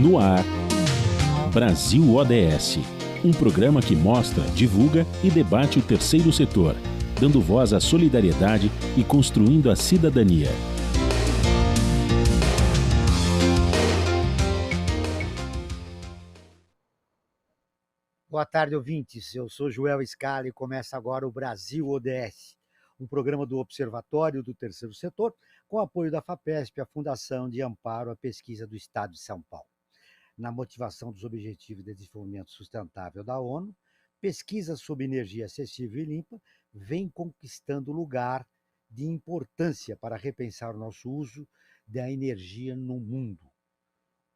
No ar, Brasil ODS, um programa que mostra, divulga e debate o terceiro setor, dando voz à solidariedade e construindo a cidadania. Boa tarde, ouvintes. Eu sou Joel Scala e começa agora o Brasil ODS, um programa do Observatório do Terceiro Setor, com apoio da FAPESP, a Fundação de Amparo à Pesquisa do Estado de São Paulo. Na motivação dos Objetivos de Desenvolvimento Sustentável da ONU, pesquisa sobre energia acessível e limpa vem conquistando lugar de importância para repensar o nosso uso da energia no mundo.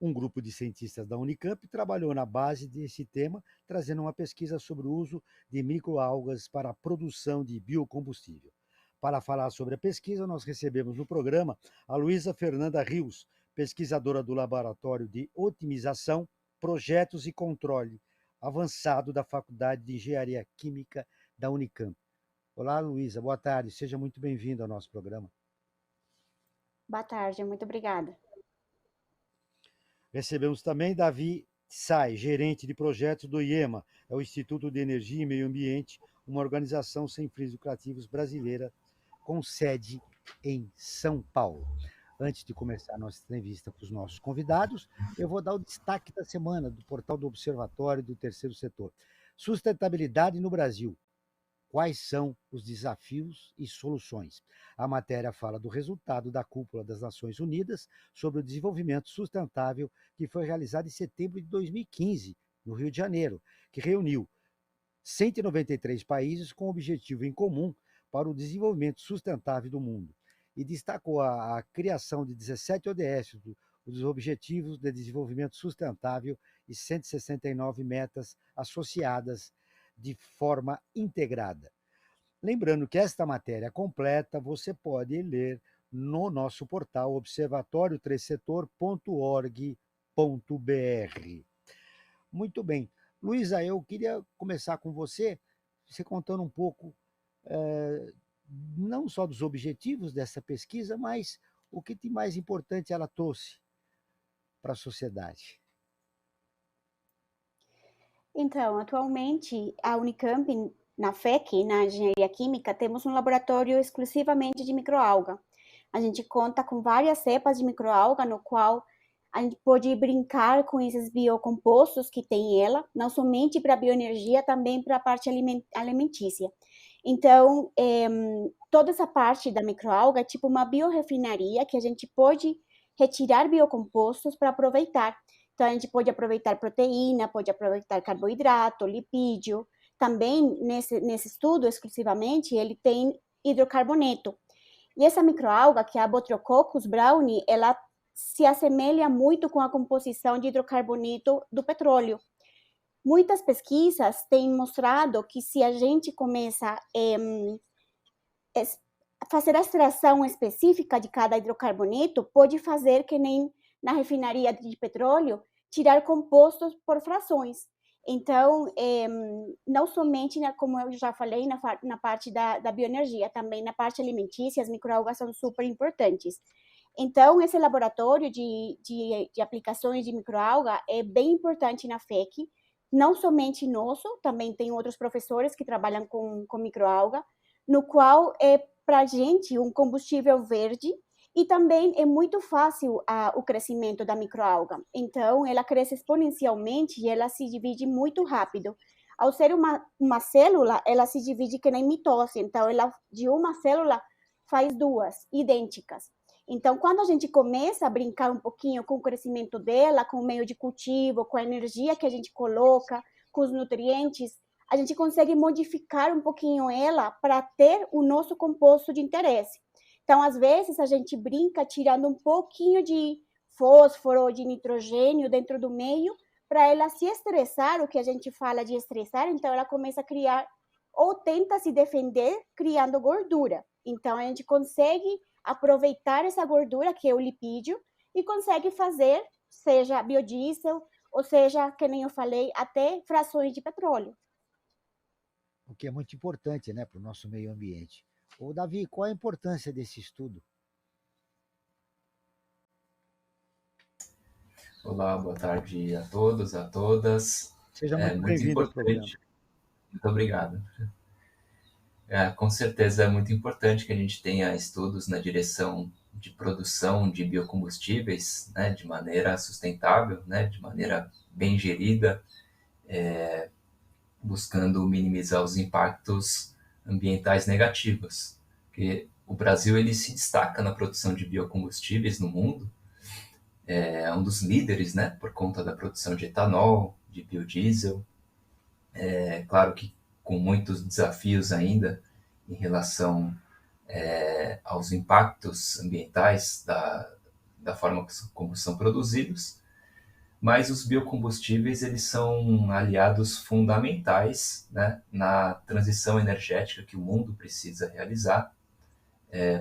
Um grupo de cientistas da Unicamp trabalhou na base desse tema, trazendo uma pesquisa sobre o uso de microalgas para a produção de biocombustível. Para falar sobre a pesquisa, nós recebemos no programa a Luísa Fernanda Rios, pesquisadora do Laboratório de Otimização, Projetos e Controle Avançado da Faculdade de Engenharia Química da Unicamp. Olá, Luísa, boa tarde, seja muito bem-vinda ao nosso programa. Boa tarde, muito obrigada. Recebemos também Davi Tsai, gerente de projetos do IEMA, é o Instituto de Energia e Meio Ambiente, uma organização sem fins lucrativos brasileira com sede em São Paulo. Antes de começar a nossa entrevista com os nossos convidados, eu vou dar o destaque da semana do portal do Observatório do Terceiro Setor. Sustentabilidade no Brasil. Quais são os desafios e soluções? A matéria fala do resultado da Cúpula das Nações Unidas sobre o Desenvolvimento Sustentável, que foi realizada em setembro de 2015, no Rio de Janeiro, que reuniu 193 países com objetivo em comum para o desenvolvimento sustentável do mundo, e destacou a criação de 17 ODS, dos Objetivos de Desenvolvimento Sustentável, e 169 metas associadas de forma integrada. Lembrando que esta matéria completa você pode ler no nosso portal observatório3setor.org.br. Muito bem. Luísa, eu queria começar com você contando um pouco, não só dos objetivos dessa pesquisa, mas o que de mais importante ela trouxe para a sociedade. Então, atualmente, a Unicamp, na FEC, na Engenharia Química, temos um laboratório exclusivamente de microalga. A gente conta com várias cepas de microalga, no qual a gente pode brincar com esses biocompostos que tem ela, não somente para a bioenergia, também para a parte alimentícia. Então, toda essa parte da microalga é tipo uma biorefinaria que a gente pode retirar biocompostos para aproveitar. Então, a gente pode aproveitar proteína, pode aproveitar carboidrato, lipídio. Também, nesse estudo, exclusivamente, ele tem hidrocarboneto. E essa microalga, que é a Botryococcus brownie, ela se assemelha muito com a composição de hidrocarboneto do petróleo. Muitas pesquisas têm mostrado que se a gente começa a fazer a extração específica de cada hidrocarboneto, pode fazer que nem na refinaria de petróleo, tirar compostos por frações. Então, não somente, como eu já falei, na parte da bioenergia, também na parte alimentícia, as microalgas são super importantes. Então, esse laboratório de aplicações de microalga é bem importante na FEC, não somente nosso, também tem outros professores que trabalham com microalga, no qual é para a gente um combustível verde, e também é muito fácil o crescimento da microalga. Então, ela cresce exponencialmente e ela se divide muito rápido. Ao ser uma célula, ela se divide que nem mitose. Então, ela de uma célula faz duas, idênticas. Então, quando a gente começa a brincar um pouquinho com o crescimento dela, com o meio de cultivo, com a energia que a gente coloca, com os nutrientes, a gente consegue modificar um pouquinho ela para ter o nosso composto de interesse. Então, às vezes, a gente brinca tirando um pouquinho de fósforo ou de nitrogênio dentro do meio para ela se estressar, o que a gente fala de estressar, então ela começa a criar ou tenta se defender criando gordura. Então, a gente consegue aproveitar essa gordura, que é o lipídio, e consegue fazer, seja biodiesel, ou seja, que nem eu falei, até frações de petróleo. O que é muito importante, né, para o nosso meio ambiente. Ô, Davi, qual a importância desse estudo? Olá, boa tarde a todos, a todas. Seja É muito muito bem-vindo ao programa. importante, muito obrigado. Com certeza é muito importante que a gente tenha estudos na direção de produção de biocombustíveis, né, de maneira sustentável, né, de maneira bem gerida, buscando minimizar os impactos ambientais negativos. Porque o Brasil ele se destaca na produção de biocombustíveis no mundo, é um dos líderes, né, por conta da produção de etanol, de biodiesel. É claro que com muitos desafios ainda em relação aos impactos ambientais da forma como são produzidos, mas os biocombustíveis eles são aliados fundamentais, né, na transição energética que o mundo precisa realizar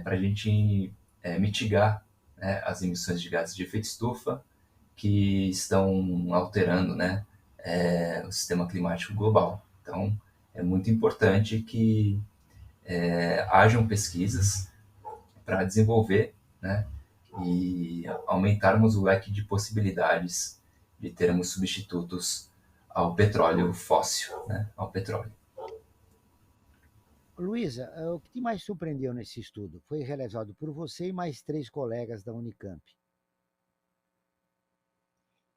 para a gente mitigar, né, as emissões de gases de efeito estufa que estão alterando, né, o sistema climático global. Então, é muito importante que hajam pesquisas para desenvolver, né, e aumentarmos o leque de possibilidades de termos substitutos ao petróleo fóssil, né, ao petróleo. Luísa, o que te mais surpreendeu nesse estudo? Foi realizado por você e mais 3 colegas da Unicamp.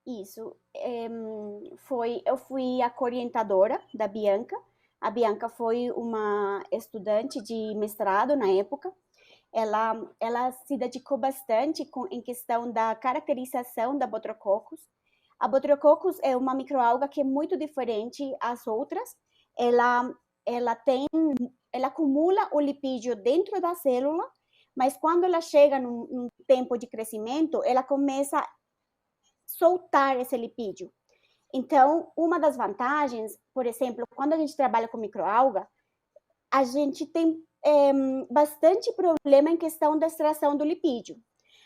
Isso. Eu fui a orientadora da Bianca. A Bianca foi uma estudante de mestrado na época. Ela se dedicou bastante em questão da caracterização da Botryococcus. A Botryococcus é uma microalga que é muito diferente às outras. Ela acumula o lipídio dentro da célula, mas quando ela chega num tempo de crescimento, ela começa a soltar esse lipídio. Então, uma das vantagens, por exemplo, quando a gente trabalha com microalga, a gente tem bastante problema em questão da extração do lipídio.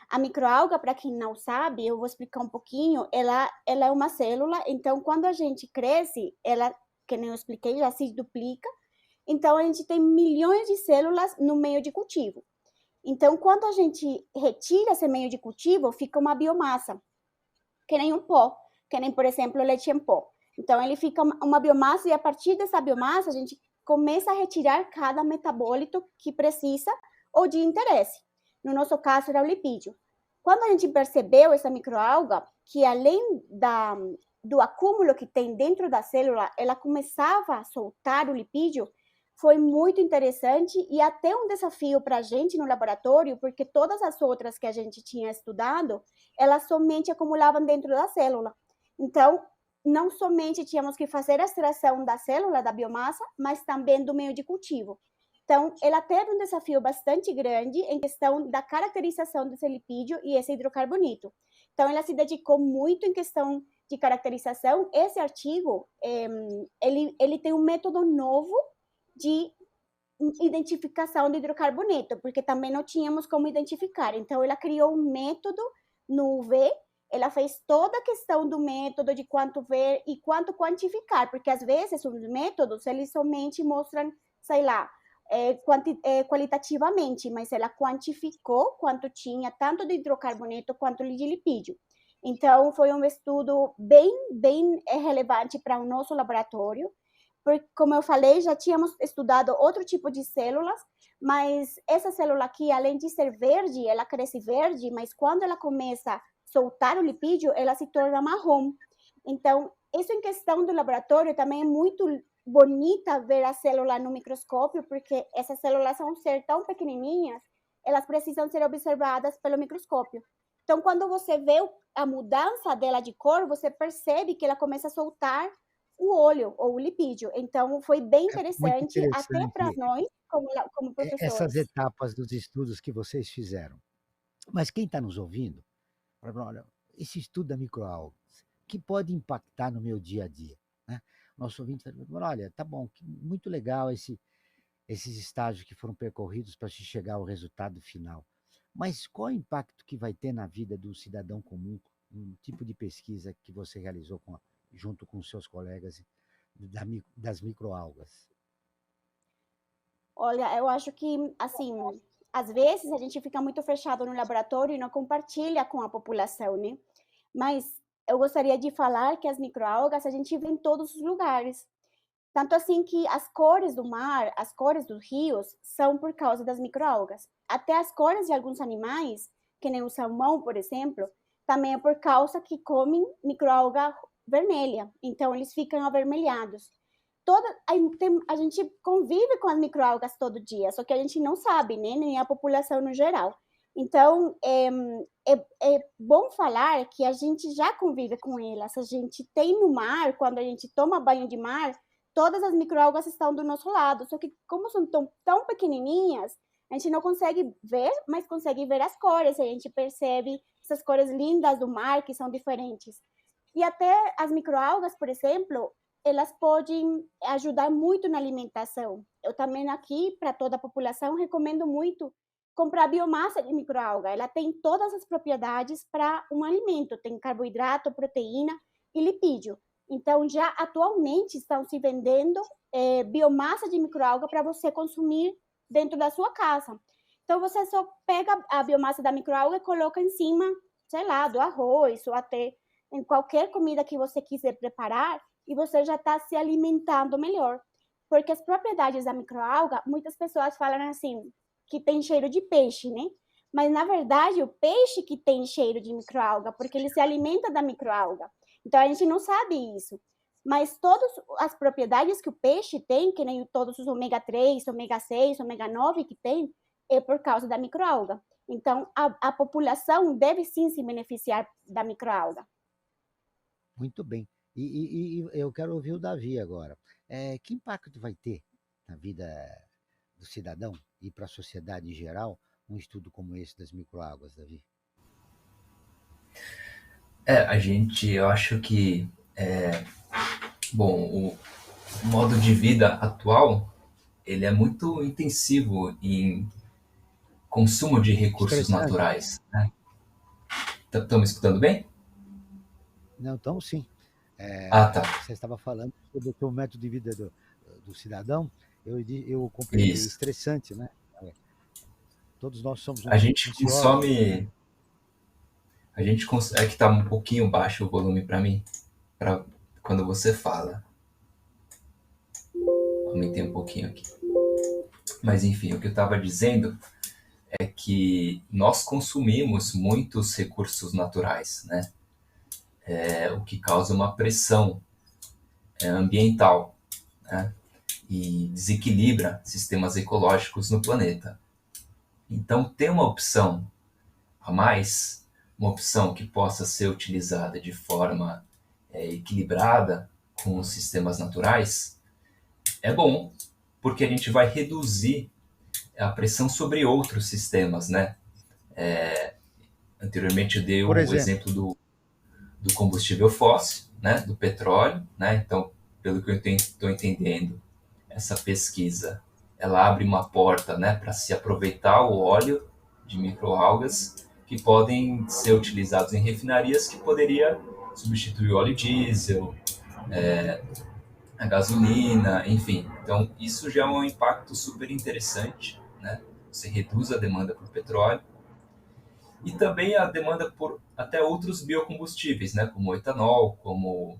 A microalga, para quem não sabe, eu vou explicar um pouquinho, ela é uma célula, então quando a gente cresce, ela, que nem eu expliquei, já se duplica, então a gente tem milhões de células no meio de cultivo. Então, quando a gente retira esse meio de cultivo, fica uma biomassa, que nem um pó, que nem, por exemplo, leite em pó. Então, ele fica uma biomassa e a partir dessa biomassa a gente começa a retirar cada metabólito que precisa ou de interesse. No nosso caso, era o lipídio. Quando a gente percebeu essa microalga, que além do acúmulo que tem dentro da célula, ela começava a soltar o lipídio, foi muito interessante e até um desafio para a gente no laboratório, porque todas as outras que a gente tinha estudado, elas somente acumulavam dentro da célula. Então, não somente tínhamos que fazer a extração da célula, da biomassa, mas também do meio de cultivo. Então, ela teve um desafio bastante grande em questão da caracterização desse lipídio e esse hidrocarboneto. Então, ela se dedicou muito em questão de caracterização. Esse artigo, ele tem um método novo de identificação de hidrocarboneto, porque também não tínhamos como identificar. Então, ela criou um método no UV, ela fez toda a questão do método de quanto ver e quanto quantificar, porque às vezes os métodos, eles somente mostram, sei lá, qualitativamente, mas ela quantificou quanto tinha tanto de hidrocarboneto quanto de lipídio. Então, foi um estudo bem relevante para o nosso laboratório, porque, como eu falei, já tínhamos estudado outro tipo de células, mas essa célula aqui, além de ser verde, ela cresce verde, mas quando ela começa a soltar o lipídio, ela se torna marrom. Então, isso em questão do laboratório também é muito bonita ver a célula no microscópio, porque essas células são ser tão pequenininhas, elas precisam ser observadas pelo microscópio. Então, quando você vê a mudança dela de cor, você percebe que ela começa a soltar o óleo ou o lipídio. Então, foi bem Muito interessante, até para interessante nós, como essas professores. etapas dos estudos que vocês fizeram. Mas quem está nos ouvindo, olha, esse estudo da microalgas, que pode impactar no meu dia a dia, né? Nosso ouvinte está dizendo, olha, tá bom, muito legal esses estágios que foram percorridos para se chegar ao resultado final. Mas qual o impacto que vai ter na vida do cidadão comum, um tipo de pesquisa que você realizou junto com seus colegas das microalgas? Olha, eu acho que, assim, às vezes a gente fica muito fechado no laboratório e não compartilha com a população, né? Mas eu gostaria de falar que as microalgas a gente vê em todos os lugares. Tanto assim que as cores do mar, as cores dos rios, são por causa das microalgas. Até as cores de alguns animais, que nem o salmão, por exemplo, também é por causa que comem microalga vermelha. Então, eles ficam avermelhados. A gente convive com as microalgas todo dia, só que a gente não sabe, né? Nem a população no geral. Então, é bom falar que a gente já convive com elas. A gente tem no mar, quando a gente toma banho de mar, todas as microalgas estão do nosso lado. Só que como são tão pequenininhas, a gente não consegue ver, mas consegue ver as cores. A gente percebe essas cores lindas do mar, que são diferentes. E até as microalgas, por exemplo, elas podem ajudar muito na alimentação. Eu também aqui, para toda a população, recomendo muito comprar biomassa de microalga. Ela tem todas as propriedades para um alimento. Tem carboidrato, proteína e lipídio. Então, já atualmente estão se vendendo biomassa de microalga para você consumir dentro da sua casa. Então, você só pega a biomassa da microalga e coloca em cima, sei lá, do arroz ou até em qualquer comida que você quiser preparar e você já está se alimentando melhor. Porque as propriedades da microalga, muitas pessoas falam assim, que tem cheiro de peixe, né? Mas, na verdade, o peixe que tem cheiro de microalga, porque ele se alimenta da microalga. Então, a gente não sabe isso. Mas todas as propriedades que o peixe tem, que nem todos os ômega 3, ômega 6, ômega 9 que tem, é por causa da microalga. Então, a população deve sim se beneficiar da microalga. Muito bem. E eu quero ouvir o Davi agora. Que impacto vai ter na vida do cidadão e para a sociedade em geral um estudo como esse das microáguas, Davi? Eu acho que, bom, o modo de vida atual, ele é muito intensivo em consumo de recursos Estressante. naturais, né? Estão me escutando bem? Não, então, sim. Ah, tá. Você estava falando sobre o método de vida do cidadão. Eu completei Isso. estressante, né? Todos nós somos A gente ansiosos. consome. É que tá um pouquinho baixo o volume para mim, para quando você fala. Aumentei um pouquinho aqui. Mas enfim, o que eu estava dizendo é que nós consumimos muitos recursos naturais, né? O que causa uma pressão ambiental, né? E desequilibra sistemas ecológicos no planeta. Então, ter uma opção a mais, uma opção que possa ser utilizada de forma equilibrada com os sistemas naturais, é bom, porque a gente vai reduzir a pressão sobre outros sistemas, né? Anteriormente eu dei Por o exemplo, exemplo do combustível fóssil, né? Do petróleo, né? Então, pelo que eu estou entendendo, essa pesquisa ela abre uma porta, né, para se aproveitar o óleo de microalgas que podem ser utilizados em refinarias que poderia substituir o óleo diesel, a gasolina, enfim. Então, isso já é um impacto super interessante, né? Você reduz a demanda por petróleo e também a demanda por até outros biocombustíveis, né? Como o etanol, como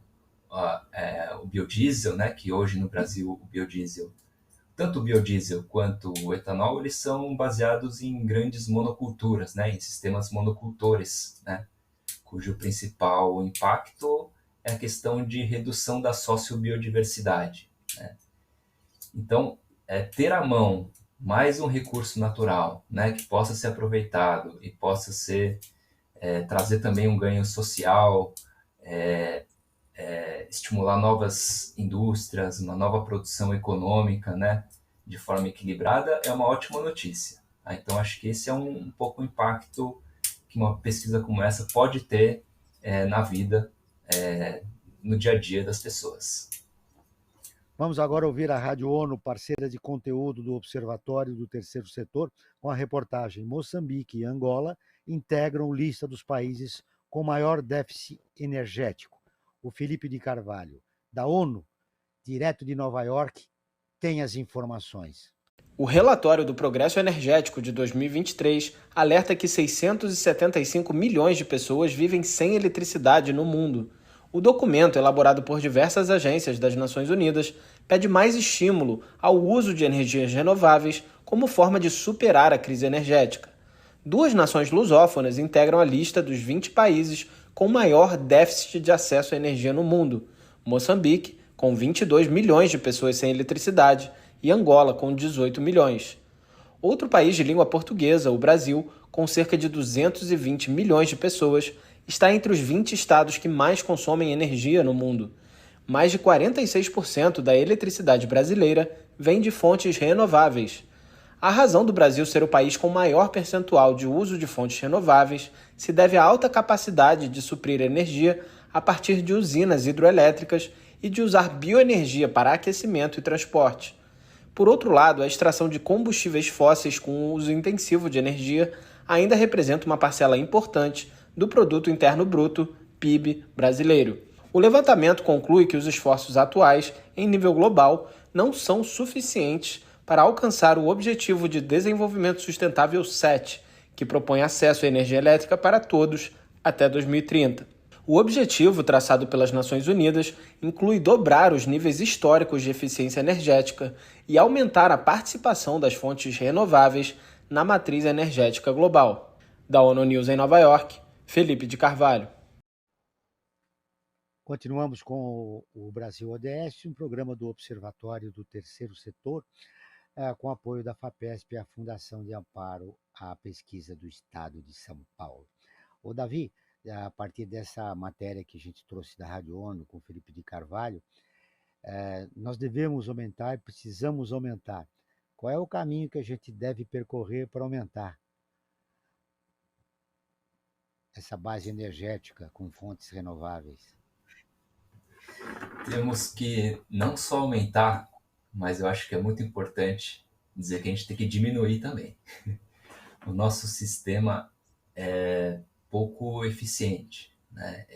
o biodiesel, né? Que hoje no Brasil o biodiesel, tanto o biodiesel quanto o etanol, eles são baseados em grandes monoculturas, né? Em sistemas monocultores, né? Cujo principal impacto é a questão de redução da sociobiodiversidade, né? Então, ter à mão mais um recurso natural, né, que possa ser aproveitado e possa ser trazer também um ganho social, estimular novas indústrias, uma nova produção econômica, né, de forma equilibrada, é uma ótima notícia. Tá? Então, acho que esse é um pouco o impacto que uma pesquisa como essa pode ter na vida, no dia a dia das pessoas. vamos agora ouvir a Rádio ONU, parceira de conteúdo do Observatório do Terceiro Setor, com a reportagem Moçambique e Angola integram lista dos países com maior déficit energético. O Felipe de Carvalho, da ONU, direto de Nova York, tem as informações. O relatório do Progresso Energético de 2023 alerta que 675 milhões de pessoas vivem sem eletricidade no mundo. O documento, elaborado por diversas agências das Nações Unidas, pede mais estímulo ao uso de energias renováveis como forma de superar a crise energética. 2 nações lusófonas integram a lista dos 20 países com maior déficit de acesso à energia no mundo: Moçambique, com 22 milhões de pessoas sem eletricidade, e Angola, com 18 milhões. Outro país de língua portuguesa, o Brasil, com cerca de 220 milhões de pessoas, está entre os 20 estados que mais consomem energia no mundo. Mais de 46% da eletricidade brasileira vem de fontes renováveis. A razão do Brasil ser o país com maior percentual de uso de fontes renováveis se deve à alta capacidade de suprir energia a partir de usinas hidroelétricas e de usar bioenergia para aquecimento e transporte. Por outro lado, a extração de combustíveis fósseis com uso intensivo de energia ainda representa uma parcela importante do Produto Interno Bruto, PIB, brasileiro. O levantamento conclui que os esforços atuais, em nível global, não são suficientes para alcançar o Objetivo de Desenvolvimento Sustentável 7, que propõe acesso à energia elétrica para todos até 2030. O objetivo traçado pelas Nações Unidas inclui dobrar os níveis históricos de eficiência energética e aumentar a participação das fontes renováveis na matriz energética global. Da ONU News em Nova York, Felipe de Carvalho. Continuamos com o Brasil ODS, um programa do Observatório do Terceiro Setor, com apoio da FAPESP, a Fundação de Amparo à Pesquisa do Estado de São Paulo. Ô, Davi, a partir dessa matéria que a gente trouxe da Rádio ONU com o Felipe de Carvalho, nós devemos aumentar e precisamos aumentar. Qual é o caminho que a gente deve percorrer para aumentar essa base energética com fontes renováveis? Temos que não só aumentar, mas eu acho que é muito importante dizer que a gente tem que diminuir também. O nosso sistema é pouco eficiente, né?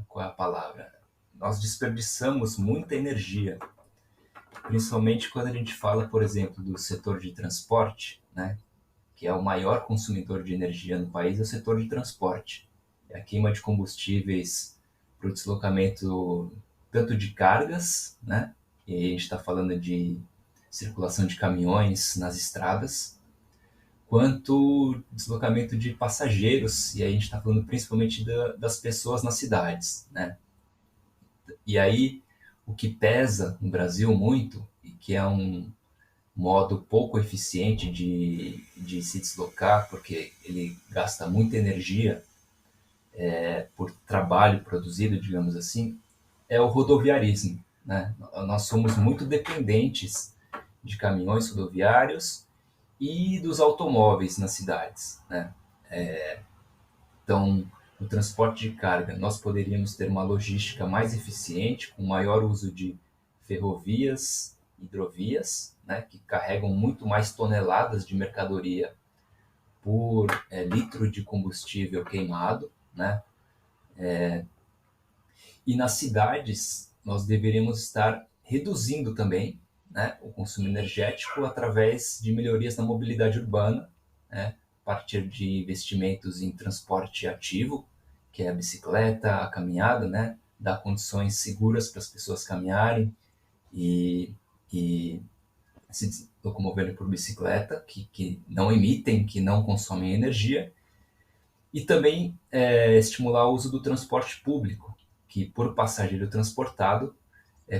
Qual é a palavra? Nós desperdiçamos muita energia, principalmente quando a gente fala, por exemplo, do setor de transporte, né? Que é o maior consumidor de energia no país, é o setor de transporte. É a queima de combustíveis para o deslocamento tanto de cargas, né? E aí a gente está falando de circulação de caminhões nas estradas, quanto deslocamento de passageiros, e aí a gente está falando principalmente das pessoas nas cidades, né? E aí, o que pesa no Brasil muito, e que é um modo pouco eficiente de se deslocar, porque ele gasta muita energia por trabalho produzido, digamos assim, é o rodoviarismo, né? Nós somos muito dependentes de caminhões rodoviários e dos automóveis nas cidades, né? Então, no transporte de carga, nós poderíamos ter uma logística mais eficiente, com maior uso de ferrovias, hidrovias, né, que carregam muito mais toneladas de mercadoria por litro de combustível queimado, né? E nas cidades, nós deveríamos estar reduzindo também, né, o consumo energético através de melhorias na mobilidade urbana, né, a partir de investimentos em transporte ativo, que é a bicicleta, a caminhada, né, dar condições seguras para as pessoas caminharem e se locomoverem por bicicleta, que não emitem, que não consomem energia, e também estimular o uso do transporte público, que por passageiro transportado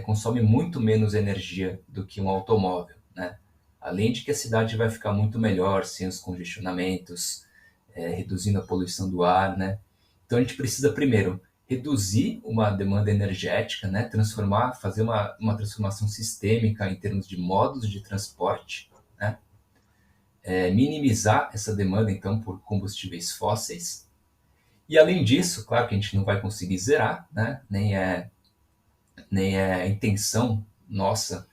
consome muito menos energia do que um automóvel, né? Além de que a cidade vai ficar muito melhor, sem os congestionamentos, reduzindo a poluição do ar, né? Então a gente precisa primeiro reduzir uma demanda energética, né? Fazer uma transformação sistêmica em termos de modos de transporte, né? Minimizar essa demanda então por combustíveis fósseis. E além disso, claro que a gente não vai conseguir zerar, né? Nem é a intenção nossa.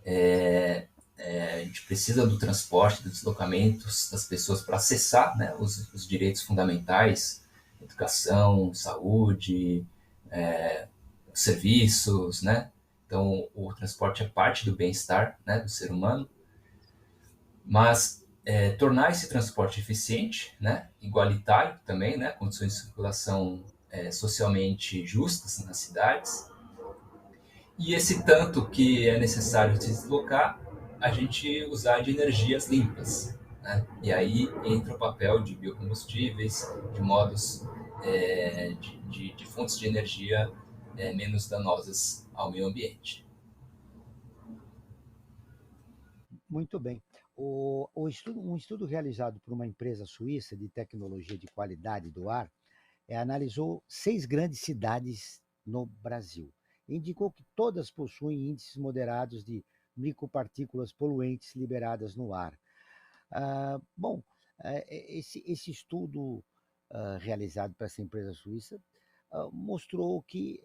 A gente precisa do transporte, dos deslocamentos das pessoas para acessar, né, os direitos fundamentais, educação, saúde, serviços, né? Então, o transporte é parte do bem-estar, né, do ser humano. Mas tornar esse transporte eficiente, né, igualitário também, né, condições de circulação socialmente justas nas cidades, e esse tanto que é necessário se deslocar, a gente usar de energias limpas. Né? E aí entra o papel de biocombustíveis, de modos de fontes de energia menos danosas ao meio ambiente. Muito bem. Um estudo realizado por uma empresa suíça de tecnologia de qualidade do ar analisou 6 grandes cidades no Brasil. Indicou que todas possuem índices moderados de micropartículas poluentes liberadas no ar. Bom, esse estudo realizado por essa empresa suíça mostrou que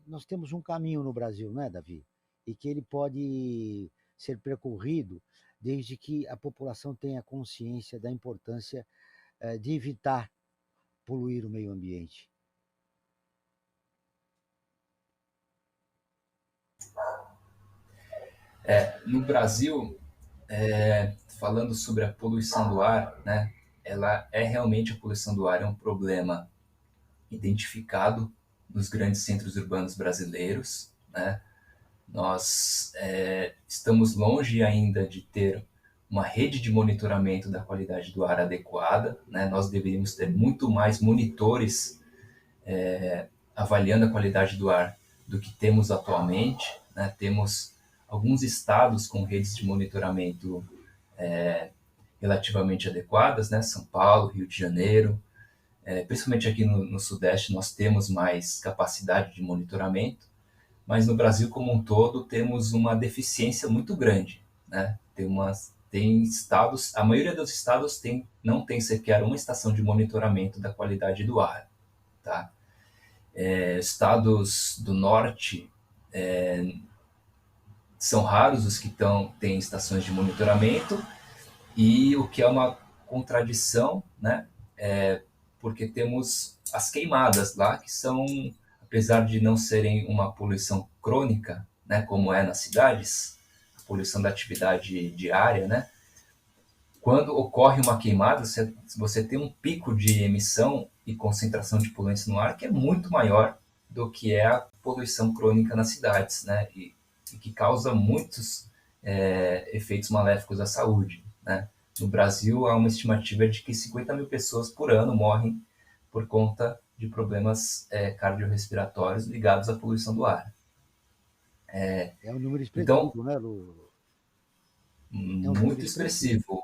nós temos um caminho no Brasil, não é, Davi? E que ele pode ser percorrido desde que a população tenha consciência da importância de evitar poluir o meio ambiente. No Brasil, falando sobre a poluição do ar, né, a poluição do ar é um problema identificado nos grandes centros urbanos brasileiros, né? Nós estamos longe ainda de ter uma rede de monitoramento da qualidade do ar adequada, né? Nós deveríamos ter muito mais monitores avaliando a qualidade do ar do que temos atualmente, né? Temos alguns estados com redes de monitoramento relativamente adequadas, né? São Paulo, Rio de Janeiro, principalmente aqui no Sudeste nós temos mais capacidade de monitoramento, mas no Brasil como um todo temos uma deficiência muito grande, né? Tem estados, a maioria dos estados não tem sequer uma estação de monitoramento da qualidade do ar, tá? Estados do norte são raros os que têm estações de monitoramento, e o que é uma contradição, né? Porque temos as queimadas lá, que são, apesar de não serem uma poluição crônica, né, como é nas cidades, a poluição da atividade diária, né? Quando ocorre uma queimada, você tem um pico de emissão e concentração de poluentes no ar que é muito maior do que é a poluição crônica nas cidades, né? E que causa muitos efeitos maléficos à saúde, né? No Brasil, há uma estimativa de que 50 mil pessoas por ano morrem por conta de problemas cardiorrespiratórios ligados à poluição do ar. É um número expressivo, Então, né, Lu? muito expressivo.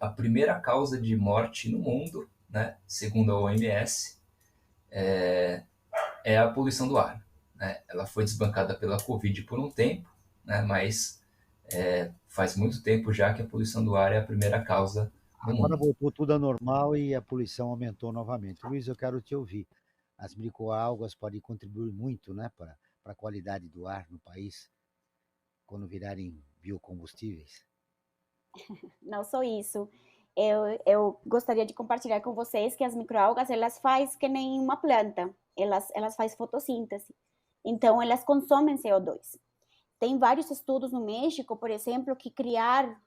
A primeira causa de morte no mundo, né, segundo a OMS, é a poluição do ar. Né? Ela foi desbancada pela Covid por um tempo, né, mas faz muito tempo já que a poluição do ar é a primeira causa no Agora mundo. voltou tudo ao normal e a poluição aumentou novamente. Luiz, eu quero te ouvir. As microalgas podem contribuir muito, né, para a qualidade do ar no país, quando virarem biocombustíveis. Não só isso. Eu gostaria de compartilhar com vocês que as microalgas, elas fazem que nem uma planta. Elas fazem fotossíntese. Então, elas consomem CO2. Tem vários estudos no México, por exemplo, que criar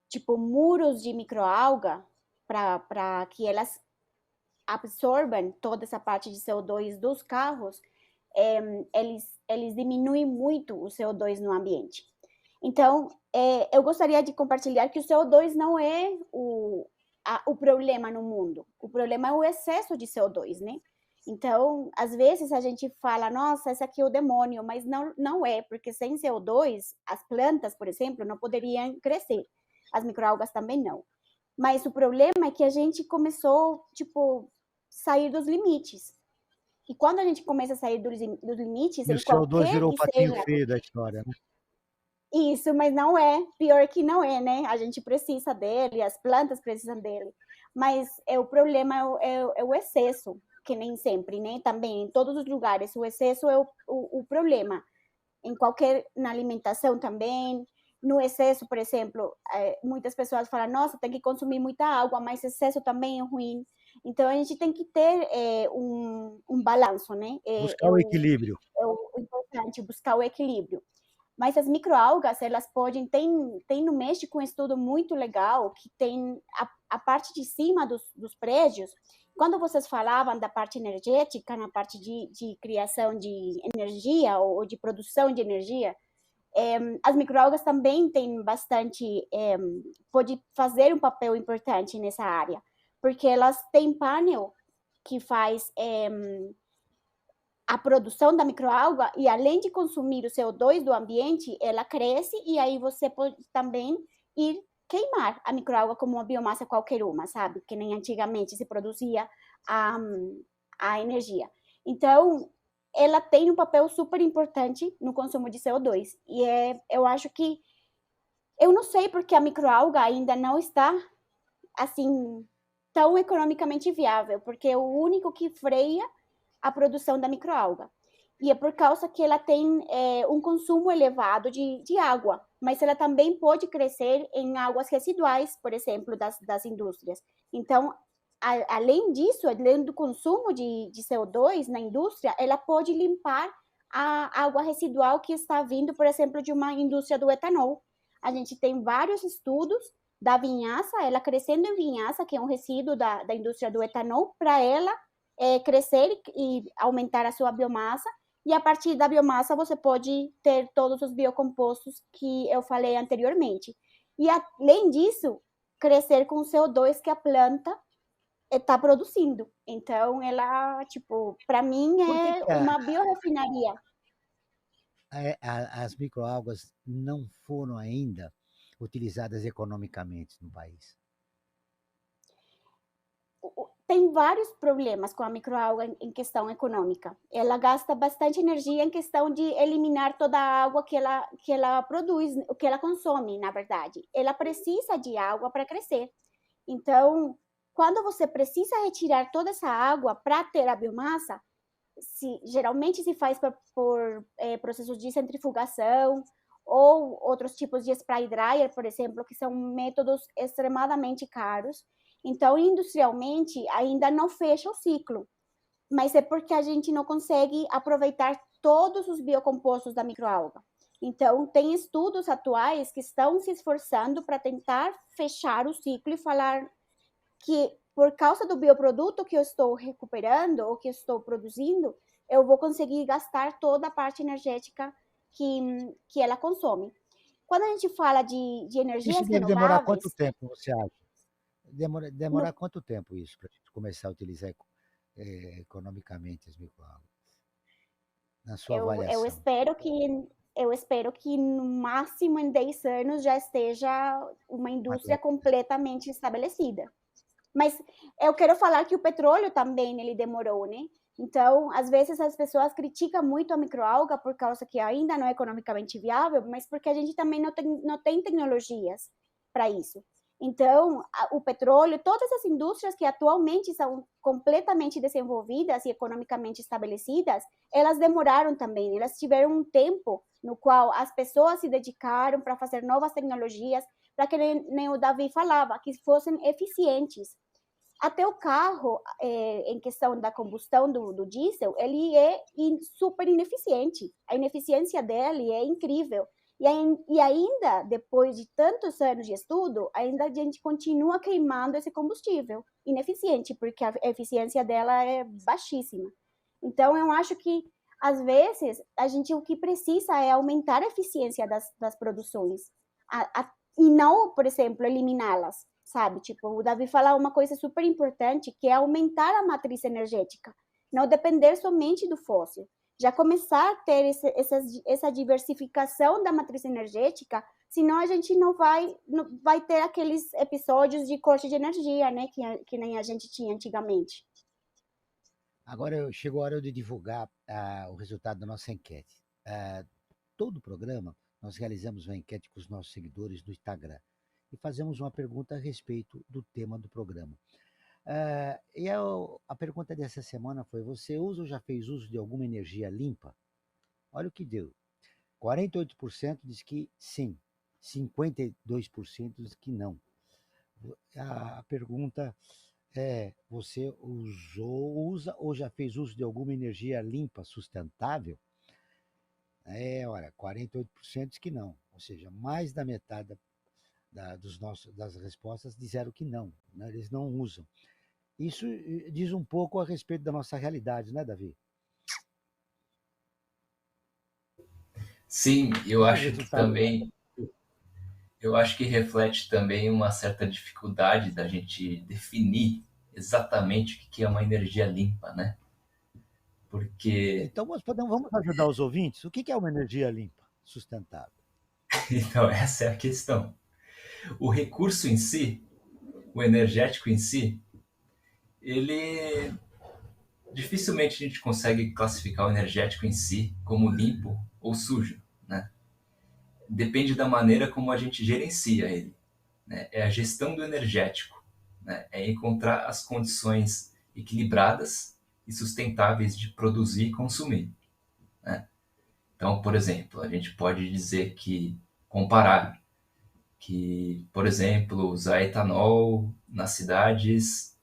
tipo muros de microalga para que elas absorvam toda essa parte de CO2 dos carros, eles diminuem muito o CO2 no ambiente. Então, eu gostaria de compartilhar que o CO2 não é o problema no mundo. O problema é o excesso de CO2, né? Então, às vezes a gente fala, nossa, esse aqui é o demônio, mas não é, porque sem CO2, as plantas, por exemplo, não poderiam crescer. As microalgas também não. Mas o problema é que a gente começou, tipo, sair dos limites. E quando a gente começa a sair dos limites, E o em CO2 qualquer virou o que patinho seja... feio da história, né? Isso, mas não é. Pior que não é, né? A gente precisa dele, as plantas precisam dele. Mas o problema é o excesso, que nem sempre, né? Também, em todos os lugares, o excesso é o problema. Na alimentação também, no excesso, por exemplo, muitas pessoas falam, nossa, tem que consumir muita água, mas excesso também é ruim. Então, a gente tem que ter um balanço, né? Buscar o equilíbrio. É o importante, buscar o equilíbrio. Mas as microalgas, elas podem, tem no México um estudo muito legal, que tem a parte de cima dos prédios. Quando vocês falavam da parte energética, na parte de criação de energia ou de produção de energia, as microalgas também têm bastante, pode fazer um papel importante nessa área, porque elas têm painel que faz a produção da microalga, e além de consumir o CO2 do ambiente, ela cresce, e aí você pode também ir queimar a microalga como uma biomassa qualquer uma, sabe? Que nem antigamente se produzia a energia. Então, ela tem um papel super importante no consumo de CO2. E eu acho que, eu não sei porque a microalga ainda não está, assim, tão economicamente viável, porque é o único que freia a produção da microalga. E é por causa que ela tem um consumo elevado de água, mas ela também pode crescer em águas residuais, por exemplo, das indústrias. Então, além disso, além do consumo de CO2 na indústria, ela pode limpar a água residual que está vindo, por exemplo, de uma indústria do etanol. A gente tem vários estudos da vinhaça, ela crescendo em vinhaça, que é um resíduo da indústria do etanol, para ela crescer e aumentar a sua biomassa, e a partir da biomassa você pode ter todos os biocompostos que eu falei anteriormente. E além disso, crescer com o CO2 que a planta está produzindo. Então, ela, tipo, para mim é uma biorefinaria. As microalgas não foram ainda utilizadas economicamente no país? Tem vários problemas com a microalga em questão econômica. Ela gasta bastante energia em questão de eliminar toda a água que ela produz, o que ela consome, na verdade. Ela precisa de água para crescer. Então, quando você precisa retirar toda essa água para ter a biomassa, geralmente se faz por processos de centrifugação ou outros tipos de spray dryer, por exemplo, que são métodos extremadamente caros. Então, industrialmente, ainda não fecha o ciclo, mas é porque a gente não consegue aproveitar todos os biocompostos da microalga. Então, tem estudos atuais que estão se esforçando para tentar fechar o ciclo e falar que, por causa do bioproduto que eu estou recuperando ou que eu estou produzindo, eu vou conseguir gastar toda a parte energética que ela consome. Quando a gente fala de energias Isso deve demorar quanto renováveis, tempo, você acha? Demorar quanto tempo isso para a gente começar a utilizar economicamente as microalgas? Na sua eu avaliação. espero que no máximo em 10 anos já esteja uma indústria completamente estabelecida. Mas eu quero falar que o petróleo também ele demorou, né? Então, às vezes as pessoas criticam muito a microalga por causa que ainda não é economicamente viável, mas porque a gente também não tem tecnologias para isso. Então, o petróleo, todas as indústrias que atualmente são completamente desenvolvidas e economicamente estabelecidas, elas demoraram também, elas tiveram um tempo no qual as pessoas se dedicaram para fazer novas tecnologias, para que nem o Davi falava, que fossem eficientes. Até o carro, em questão da combustão do diesel, ele é super ineficiente. A ineficiência dele é incrível. E ainda, depois de tantos anos de estudo, ainda a gente continua queimando esse combustível ineficiente, porque a eficiência dela é baixíssima. Então, eu acho que, às vezes, o que precisa é aumentar a eficiência das produções. E não, por exemplo, eliminá-las, sabe? Tipo, o Davi fala uma coisa super importante, que é aumentar a matriz energética, não depender somente do fóssil. Já começar a ter essa diversificação da matriz energética, senão a gente não vai ter aqueles episódios de corte de energia, né, que nem a gente tinha antigamente. Agora chegou a hora de divulgar o resultado da nossa enquete. Todo o programa, nós realizamos uma enquete com os nossos seguidores no Instagram e fazemos uma pergunta a respeito do tema do programa. A pergunta dessa semana foi: você usa ou já fez uso de alguma energia limpa? Olha o que deu. 48% diz que sim, 52% diz que não. A pergunta é: você usa ou já fez uso de alguma energia limpa, sustentável? Olha, 48% diz que não. Ou seja, mais da metade das respostas disseram que não, né? Eles não usam. Isso diz um pouco a respeito da nossa realidade, né, Davi? Sim, eu E o acho que resultado? também, eu acho que reflete também uma certa dificuldade da gente definir exatamente o que é uma energia limpa, né? Porque, Então, vamos ajudar os ouvintes? O que é uma energia limpa, sustentável? então, essa é a questão. O recurso em si, o energético em si, ele dificilmente a gente consegue classificar o energético em si como limpo ou sujo, né? Depende da maneira como a gente gerencia ele, né? É a gestão do energético, né? É encontrar as condições equilibradas e sustentáveis de produzir e consumir, né? Então, por exemplo, a gente pode dizer que comparar que, por exemplo, usar etanol nas cidades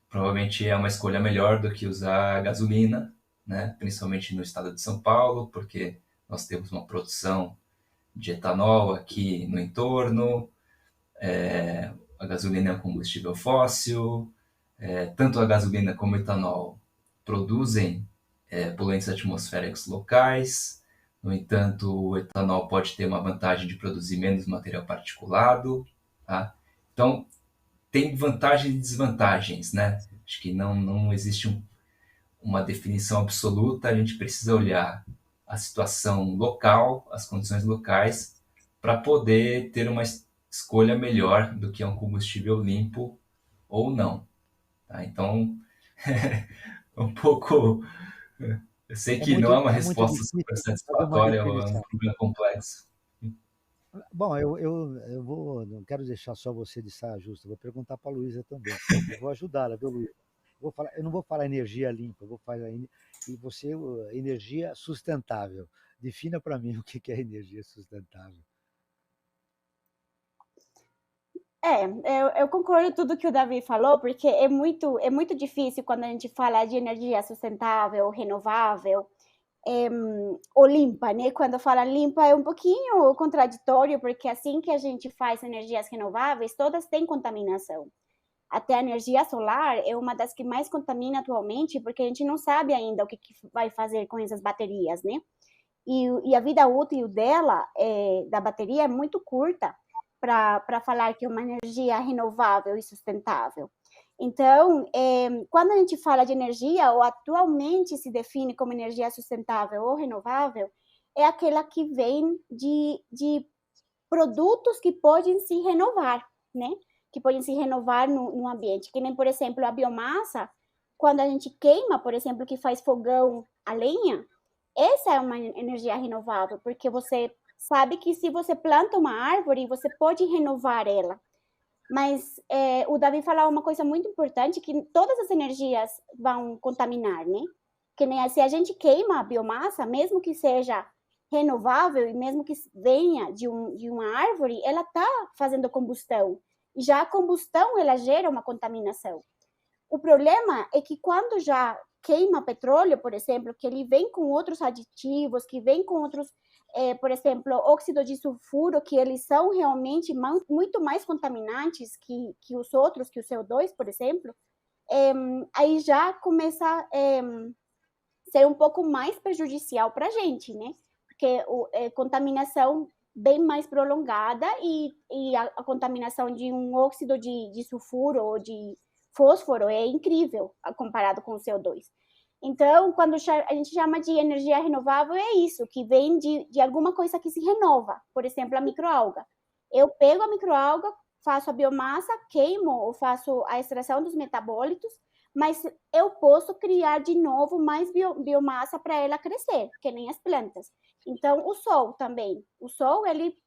provavelmente é uma escolha melhor do que usar gasolina, né? Principalmente no estado de São Paulo, porque nós temos uma produção de etanol aqui no entorno, a gasolina é um combustível fóssil, tanto a gasolina como o etanol produzem poluentes atmosféricos locais. No entanto, o etanol pode ter uma vantagem de produzir menos material particulado. Tá? Então, tem vantagens e desvantagens, né? Acho que não existe uma definição absoluta, a gente precisa olhar a situação local, as condições locais, para poder ter uma escolha melhor do que é um combustível limpo ou não. Tá? Então, um pouco. Eu sei que não é uma É muito resposta super difícil fazer uma satisfatória, é um definição. problema complexo. Bom, eu vou, não quero deixar só você de saia justa, vou perguntar para a Luísa também. Eu vou ajudá-la, viu, Luísa? Eu não vou falar energia limpa, eu vou falar e você energia sustentável. Defina para mim o que é energia sustentável. Eu concordo tudo que o Davi falou, porque é muito difícil quando a gente fala de energia sustentável, renovável, ou limpa, né? Quando fala limpa é um pouquinho contraditório, porque assim que a gente faz energias renováveis, todas têm contaminação. Até a energia solar é uma das que mais contamina atualmente, porque a gente não sabe ainda o que vai fazer com essas baterias, né? E a vida útil dela, da bateria, é muito curta para falar que é uma energia renovável e sustentável. Então, quando a gente fala de energia, ou atualmente se define como energia sustentável ou renovável, é aquela que vem de produtos que podem se renovar, né? Que podem se renovar no ambiente. Que nem, por exemplo, a biomassa, quando a gente queima, por exemplo, que faz fogão a lenha, essa é uma energia renovável, porque você sabe que se você planta uma árvore, você pode renovar ela. Mas o Davi falou uma coisa muito importante, que todas as energias vão contaminar, né? Que nem se a gente queima a biomassa, mesmo que seja renovável e mesmo que venha de uma árvore, ela está fazendo combustão. E já a combustão, ela gera uma contaminação. O problema é que quando já queima petróleo, por exemplo, que ele vem com outros aditivos, que vem com outros, por exemplo, óxido de sulfuro, que eles são realmente muito mais contaminantes que os outros, que o CO2, por exemplo, aí já começa a ser um pouco mais prejudicial para a gente, né? Porque contaminação bem mais prolongada e a contaminação de um óxido de sulfuro ou de fósforo é incrível comparado com o CO2. Então, quando a gente chama de energia renovável, é isso, que vem de alguma coisa que se renova. Por exemplo, a microalga. Eu pego a microalga, faço a biomassa, queimo ou faço a extração dos metabólitos, mas eu posso criar de novo mais biomassa para ela crescer, que nem as plantas. Então, o sol também. O sol, ele,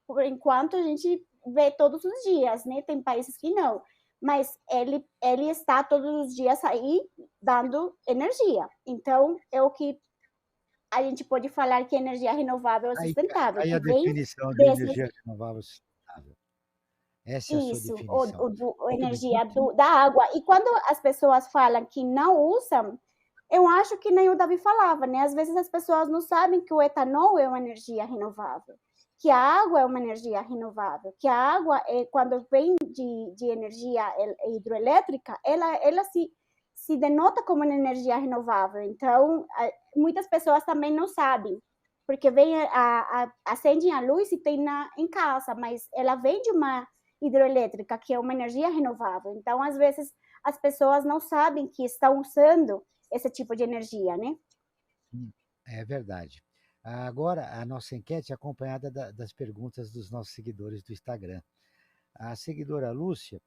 por enquanto, a gente vê todos os dias, né? Tem países que não. Mas ele está todos os dias aí dando energia. Então, é o que a gente pode falar que energia renovável é sustentável, Aí que a vem definição de desses... energia renovável sustentável. Essa é a sua Isso, definição. a Muito bem. energia da água. E quando as pessoas falam que não usam, eu acho que nem o Davi falava, né? Às vezes as pessoas não sabem que o etanol é uma energia renovável, que a água é uma energia renovável, que a água, quando vem de energia hidroelétrica, ela se denota como uma energia renovável. Então, muitas pessoas também não sabem, porque acendem a luz e tem em casa, mas ela vem de uma hidroelétrica, que é uma energia renovável. Então, às vezes, as pessoas não sabem que estão usando esse tipo de energia, né? É verdade. Agora, a nossa enquete é acompanhada das perguntas dos nossos seguidores do Instagram. A seguidora Lúcia,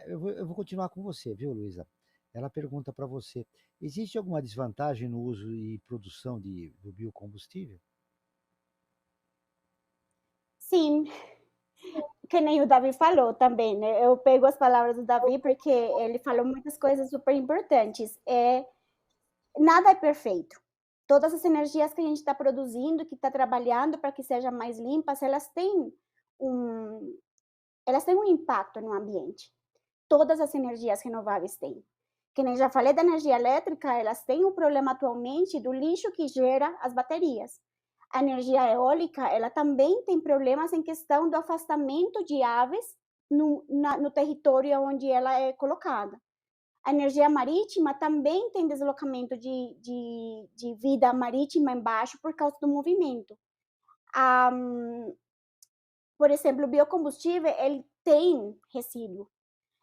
eu vou continuar com você, viu, Luísa? Ela pergunta para você: existe alguma desvantagem no uso e produção do biocombustível? Sim, que nem o Davi falou também, né? Eu pego as palavras do Davi porque ele falou muitas coisas super importantes. Nada é perfeito. Todas as energias que a gente está produzindo, que está trabalhando para que sejam mais limpas, elas têm um impacto no ambiente. Todas as energias renováveis têm. Que nem já falei da energia elétrica, elas têm um problema atualmente do lixo que gera as baterias. A energia eólica, ela também tem problemas em questão do afastamento de aves no território onde ela é colocada. A energia marítima também tem deslocamento de vida marítima embaixo por causa do movimento. Por exemplo, o biocombustível, ele tem resíduo.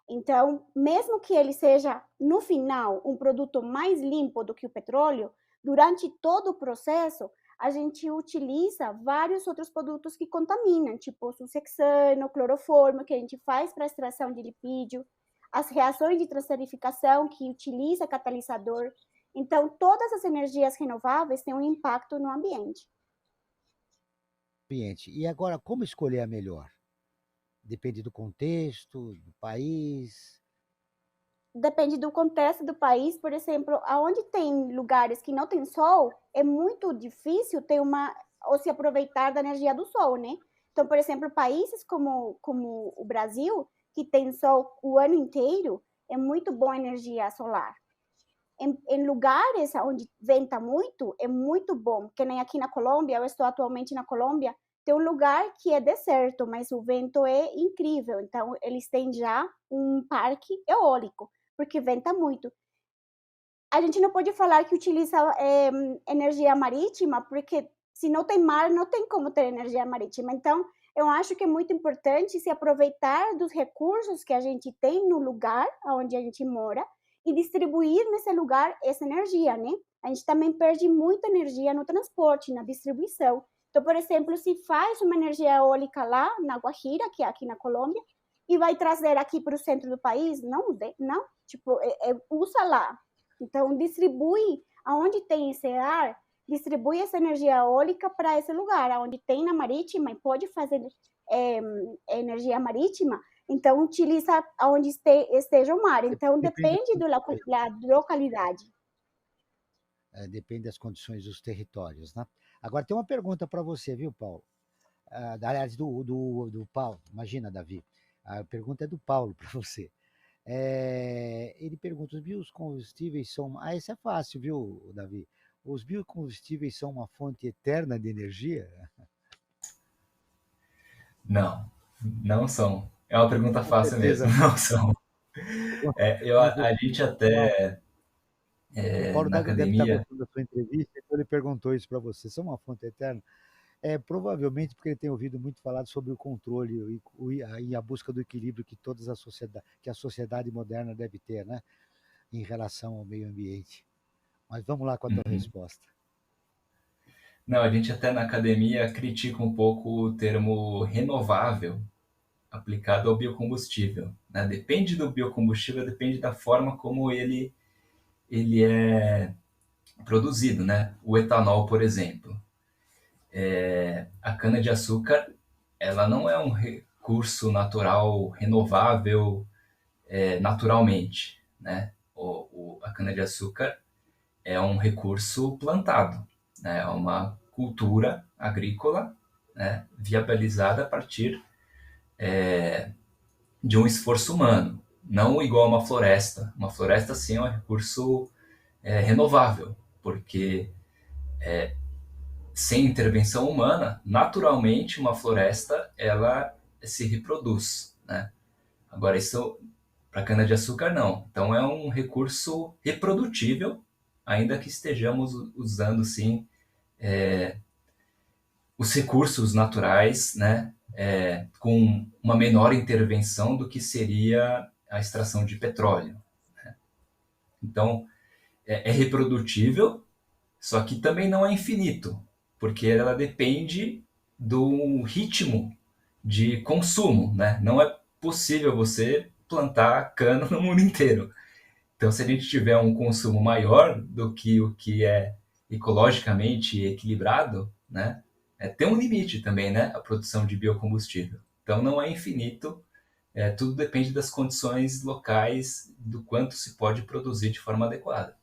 Então, mesmo que ele seja, no final, um produto mais limpo do que o petróleo, durante todo o processo, a gente utiliza vários outros produtos que contaminam, tipo sucexano, cloroformo, que a gente faz para extração de lipídio, as reações de transesterificação, que utiliza catalisador. Então, todas as energias renováveis têm um impacto no ambiente. E agora, como escolher a melhor? Depende do contexto, do país? Depende do contexto do país. Por exemplo, aonde tem lugares que não tem sol, é muito difícil ter ou se aproveitar da energia do sol, né? Então, por exemplo, países como o Brasil, que tem sol o ano inteiro, é muito boa a energia solar. Em lugares onde venta muito, é muito bom, que nem aqui na Colômbia, eu estou atualmente na Colômbia, tem um lugar que é deserto, mas o vento é incrível, então eles têm já um parque eólico, porque venta muito. A gente não pode falar que utiliza energia marítima, porque se não tem mar, não tem como ter energia marítima. Então, eu acho que é muito importante se aproveitar dos recursos que a gente tem no lugar onde a gente mora e distribuir nesse lugar essa energia, né? A gente também perde muita energia no transporte, na distribuição. Então, por exemplo, se faz uma energia eólica lá na Guajira, que é aqui na Colômbia, e vai trazer aqui para o centro do país, não, tipo, usa lá. Então, distribui, aonde tem esse ar, distribui essa energia eólica para esse lugar, onde tem na marítima e pode fazer energia marítima, então utiliza onde esteja o mar. Então, depende da localidade. Depende das condições dos territórios, né? Agora, tem uma pergunta para você, viu, Paulo? Aliás, do Paulo. Imagina, Davi. A pergunta é do Paulo para você. Ele pergunta: os biocombustíveis são. Isso é fácil, viu, Davi? Os biocombustíveis são uma fonte eterna de energia? Não, não são. É uma pergunta fácil mesmo, não são. A gente até O Paulo na deve estar academia. gostando da sua entrevista, então ele perguntou isso para você. São uma fonte eterna? Provavelmente porque ele tem ouvido muito falar sobre o controle e a busca do equilíbrio que que a sociedade moderna deve ter, né, em relação ao meio ambiente. Mas vamos lá com a tua resposta. Não, a gente até na academia critica um pouco o termo renovável aplicado ao biocombustível, né? Depende do biocombustível, depende da forma como ele é produzido, né? O etanol, por exemplo. A cana-de-açúcar, ela não é um recurso natural renovável naturalmente, né? A cana-de-açúcar é um recurso plantado, né? É uma cultura agrícola, né? Viabilizada a partir de um esforço humano, não igual a uma floresta. Uma floresta, sim, é um recurso renovável, porque sem intervenção humana, naturalmente uma floresta ela se reproduz, né? Agora, isso para cana-de-açúcar não. Então é um recurso reprodutível, ainda que estejamos usando sim os recursos naturais, né? Com uma menor intervenção do que seria a extração de petróleo. Né? Então é reprodutível, só que também não é infinito, porque ela depende do ritmo de consumo, né? Não é possível você plantar cana no mundo inteiro. Então, se a gente tiver um consumo maior do que o que é ecologicamente equilibrado, né? Tem um limite também, né? A produção de biocombustível. Então, não é infinito. Tudo depende das condições locais, do quanto se pode produzir de forma adequada.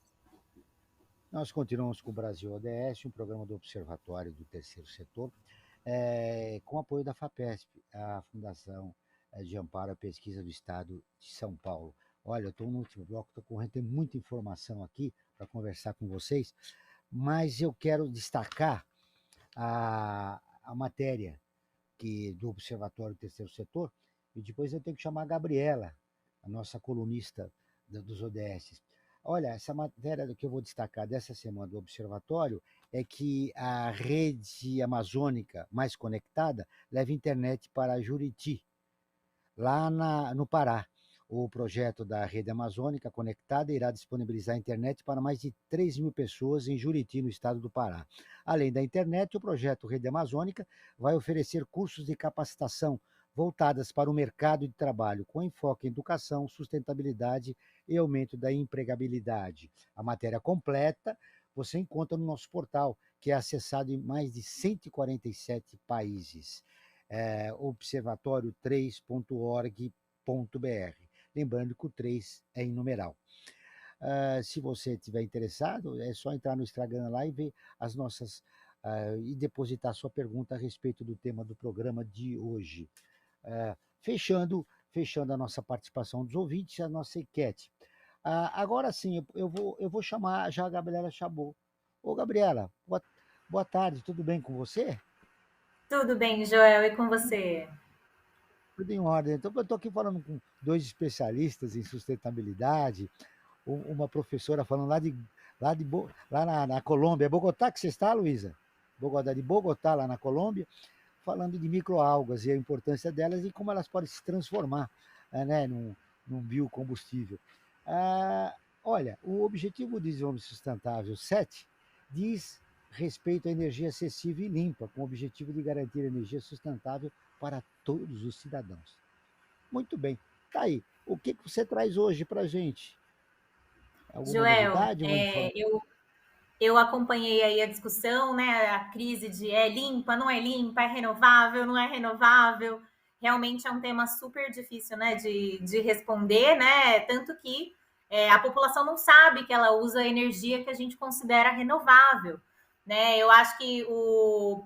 Nós continuamos com o Brasil ODS, um programa do Observatório do Terceiro Setor, com apoio da FAPESP, a Fundação de Amparo à Pesquisa do Estado de São Paulo. Olha, eu estou no último bloco, estou correndo, tem muita informação aqui para conversar com vocês, mas eu quero destacar a matéria do Observatório do Terceiro Setor, e depois eu tenho que chamar a Gabriela, a nossa colunista dos ODS. Olha, essa matéria que eu vou destacar dessa semana do Observatório é que a rede amazônica mais conectada leva internet para Juriti, lá no Pará. O projeto da Rede Amazônica Conectada irá disponibilizar internet para mais de 3 mil pessoas em Juriti, no estado do Pará. Além da internet, o projeto Rede Amazônica vai oferecer cursos de capacitação voltadas para o mercado de trabalho, com enfoque em educação, sustentabilidade e aumento da empregabilidade. A matéria completa você encontra no nosso portal, que é acessado em mais de 147 países. observatório3.org.br. Lembrando que o 3 é em numeral. Se você estiver interessado, é só entrar no Instagram lá e ver as nossas e depositar sua pergunta a respeito do tema do programa de hoje. Fechando a nossa participação dos ouvintes, a nossa enquete. Agora sim, eu vou chamar já a Gabriela Chabot. Ô, Gabriela, boa tarde, tudo bem com você? Tudo bem, Joel, e com você? Tudo em ordem. Então, eu estou aqui falando com 2 especialistas em sustentabilidade, uma professora falando lá na Colômbia. É Bogotá que você está, Luísa? De Bogotá, lá na Colômbia, falando de microalgas e a importância delas e como elas podem se transformar, né, num biocombustível. Olha, o Objetivo de Desenvolvimento Sustentável 7 diz respeito à energia acessível e limpa, com o objetivo de garantir energia sustentável para todos os cidadãos. Muito bem. Tá aí. O que você traz hoje para a gente? Alguma Joel, novidade? eu acompanhei aí a discussão, né? A crise de limpa, não é limpa, é renovável, não é renovável. Realmente é um tema super difícil, né, de responder, né? Tanto que a população não sabe que ela usa a energia que a gente considera renovável, né? Eu acho que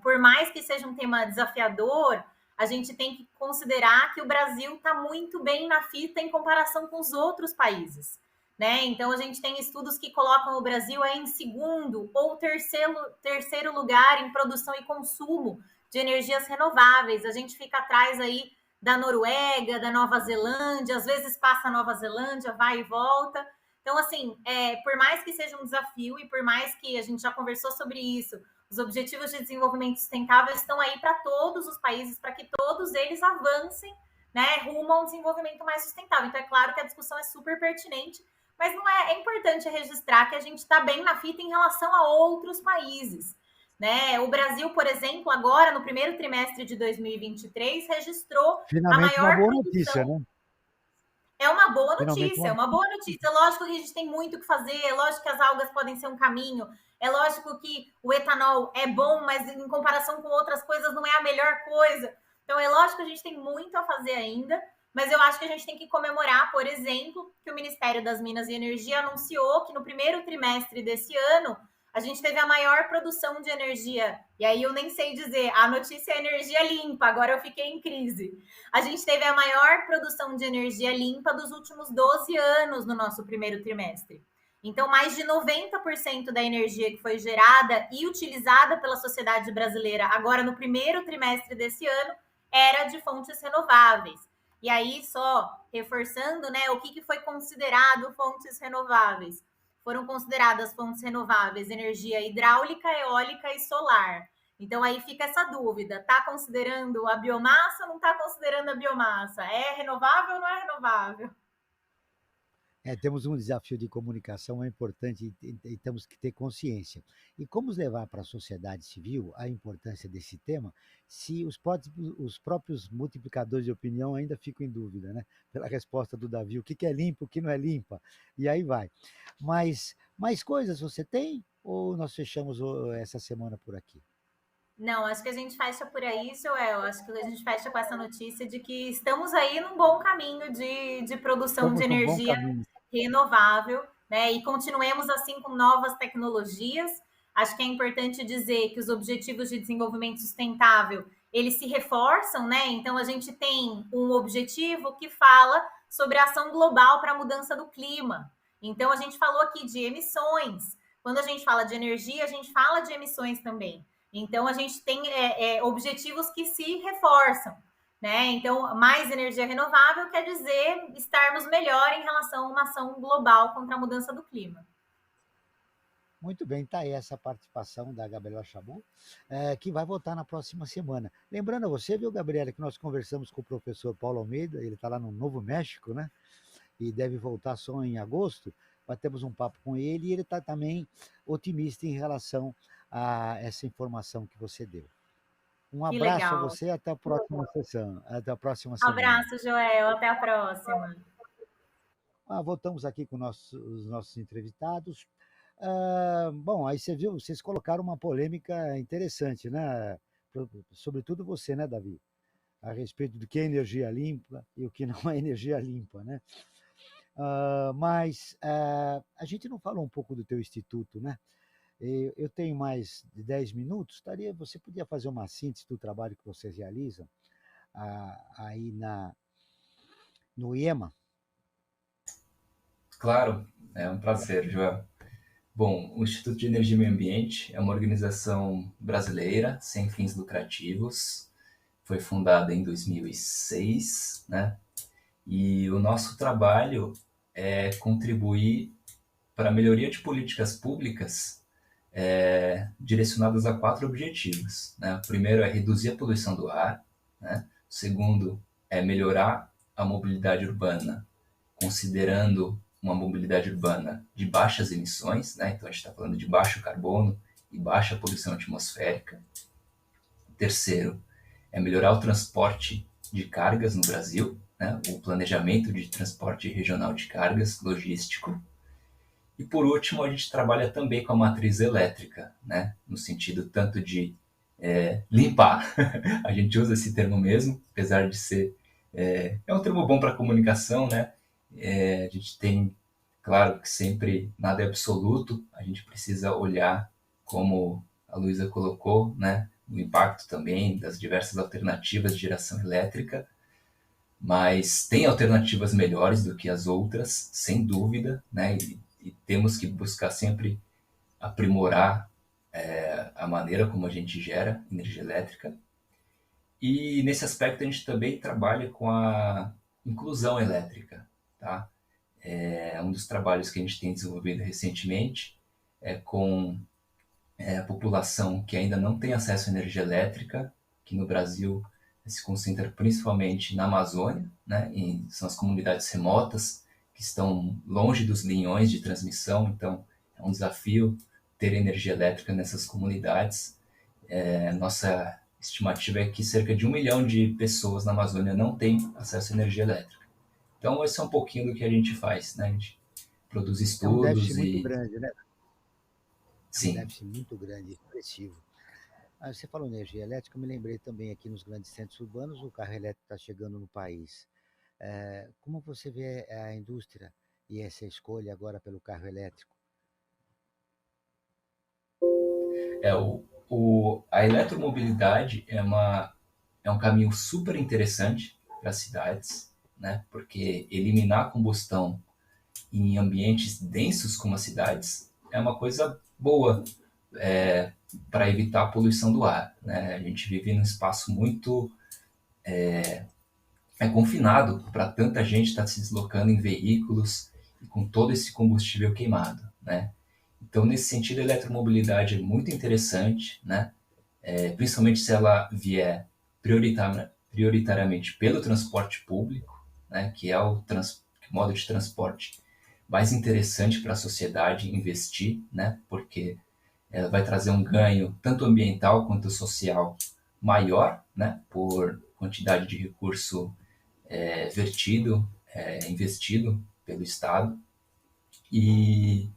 por mais que seja um tema desafiador, a gente tem que considerar que o Brasil está muito bem na fita em comparação com os outros países. Né? Então, a gente tem estudos que colocam o Brasil em segundo ou terceiro lugar em produção e consumo de energias renováveis. A gente fica atrás aí da Noruega, da Nova Zelândia, às vezes passa a Nova Zelândia, vai e volta. Então, assim, por mais que seja um desafio e por mais que a gente já conversou sobre isso, os Objetivos de Desenvolvimento Sustentável estão aí para todos os países, para que todos eles avancem, né, rumo a um desenvolvimento mais sustentável. Então, é claro que a discussão é super pertinente, mas não é importante registrar que a gente está bem na fita em relação a outros países. Né? O Brasil, por exemplo, agora, no primeiro trimestre de 2023, registrou finalmente a maior uma boa produção. Notícia, né? É uma boa notícia, é uma boa notícia. Lógico que a gente tem muito o que fazer, é lógico que as algas podem ser um caminho, é lógico que o etanol é bom, mas em comparação com outras coisas não é a melhor coisa. Então, é lógico que a gente tem muito a fazer ainda, mas eu acho que a gente tem que comemorar, por exemplo, que o Ministério das Minas e Energia anunciou que no primeiro trimestre desse ano a gente teve a maior produção de energia. E aí eu nem sei dizer, a notícia é energia limpa, agora eu fiquei em crise. A gente teve a maior produção de energia limpa dos últimos 12 anos no nosso primeiro trimestre. Então, mais de 90% da energia que foi gerada e utilizada pela sociedade brasileira agora no primeiro trimestre desse ano era de fontes renováveis. E aí, só reforçando, né, o que foi considerado fontes renováveis? Foram consideradas fontes renováveis energia hidráulica, eólica e solar. Então, aí fica essa dúvida: está considerando a biomassa ou não está considerando a biomassa? É renovável ou não é renovável? Temos um desafio de comunicação, é importante e temos que ter consciência. E como levar para a sociedade civil a importância desse tema, se os próprios multiplicadores de opinião ainda ficam em dúvida, né? Pela resposta do Davi, o que é limpo, o que não é limpa, e aí vai. Mas mais coisas você tem? Ou nós fechamos essa semana por aqui? Não, acho que a gente fecha por aí, Joel. Acho que a gente fecha com essa notícia de que estamos aí num bom caminho de produção de Estamos num bom energia caminho. renovável, né? E continuemos assim com novas tecnologias. Acho que é importante dizer que os objetivos de desenvolvimento sustentável, eles se reforçam, né? Então a gente tem um objetivo que fala sobre a ação global para a mudança do clima. Então a gente falou aqui de emissões. Quando a gente fala de energia, a gente fala de emissões também. Então a gente tem objetivos que se reforçam. Né? Então, mais energia renovável quer dizer estarmos melhor em relação a uma ação global contra a mudança do clima. Muito bem, está aí essa participação da Gabriela Chabot, que vai voltar na próxima semana. Lembrando a você, viu, Gabriela, que nós conversamos com o professor Paulo Almeida, ele está lá no Novo México, né? E deve voltar só em agosto. Batemos um papo com ele e ele está também otimista em relação a essa informação que você deu. Um abraço a você, até a próxima sessão, até a próxima semana. Abraço, Joel, até a próxima. Voltamos aqui com os nossos entrevistados. Bom, aí você viu, vocês colocaram uma polêmica interessante, né? Sobretudo você, né, Davi? A respeito do que é energia limpa e o que não é energia limpa, né? Mas a gente não falou um pouco do teu instituto, né? Eu tenho mais de 10 minutos, você podia fazer uma síntese do trabalho que vocês realizam aí no IEMA? Claro, é um prazer, Joel. Bom, o Instituto de Energia e Meio Ambiente é uma organização brasileira sem fins lucrativos. Foi fundada em 2006, né? E o nosso trabalho é contribuir para a melhoria de políticas públicas direcionadas a 4 objetivos, né? O primeiro é reduzir a poluição do ar, né? O segundo é melhorar a mobilidade urbana, considerando uma mobilidade urbana de baixas emissões, né? Então a gente está falando de baixo carbono e baixa poluição atmosférica. O terceiro é melhorar o transporte de cargas no Brasil, né? O planejamento de transporte regional de cargas, logístico. E por último, a gente trabalha também com a matriz elétrica, né? No sentido tanto de limpar, a gente usa esse termo mesmo, apesar de ser um termo bom para comunicação, né? A gente tem, claro que sempre nada é absoluto, a gente precisa olhar, como a Luísa colocou, né, o impacto também das diversas alternativas de geração elétrica, mas tem alternativas melhores do que as outras, sem dúvida, né, e temos que buscar sempre aprimorar a maneira como a gente gera energia elétrica. E nesse aspecto a gente também trabalha com a inclusão elétrica, tá? Um dos trabalhos que a gente tem desenvolvido recentemente é com a população que ainda não tem acesso à energia elétrica, que no Brasil se concentra principalmente na Amazônia, né? São as comunidades remotas que estão longe dos linhões de transmissão, então é um desafio ter energia elétrica nessas comunidades. Nossa estimativa é que cerca de 1 milhão de pessoas na Amazônia não têm acesso à energia elétrica. Então, esse é um pouquinho do que a gente faz, né? A gente produz estudos um déficit muito grande, né? Sim. Um déficit muito grande, expressivo. Você falou energia elétrica, eu me lembrei também aqui nos grandes centros urbanos, o carro elétrico está chegando no país. Como você vê a indústria e essa escolha agora pelo carro elétrico? A eletromobilidade é um caminho super interessante para as cidades, né? Porque eliminar a combustão em ambientes densos como as cidades é uma coisa boa para evitar a poluição do ar, né? A gente vive num espaço muito confinado para tanta gente estar se deslocando em veículos e com todo esse combustível queimado, né? Então, nesse sentido, a eletromobilidade é muito interessante, né? Principalmente se ela vier prioritariamente pelo transporte público, né? Que é o modo de transporte mais interessante para a sociedade investir, né? Porque ela vai trazer um ganho tanto ambiental quanto social maior, né? Por quantidade de recurso investido pelo Estado. E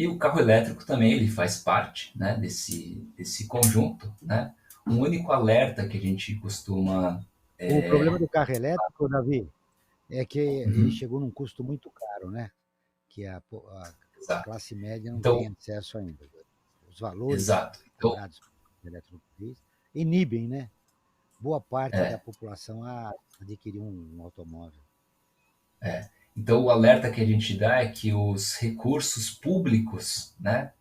o carro elétrico também ele faz parte, né, desse conjunto, né? Um único alerta que a gente costuma... O problema do carro elétrico, Davi, é que ele Uhum, chegou num custo muito caro, né? Que a exato. classe média não Então, tem acesso ainda. Os valores exato. Então, cobrados pelo eletromobilismo inibem, né? Boa parte da população a adquirir um automóvel. então, o alerta que a gente dá é que os recursos públicos, né,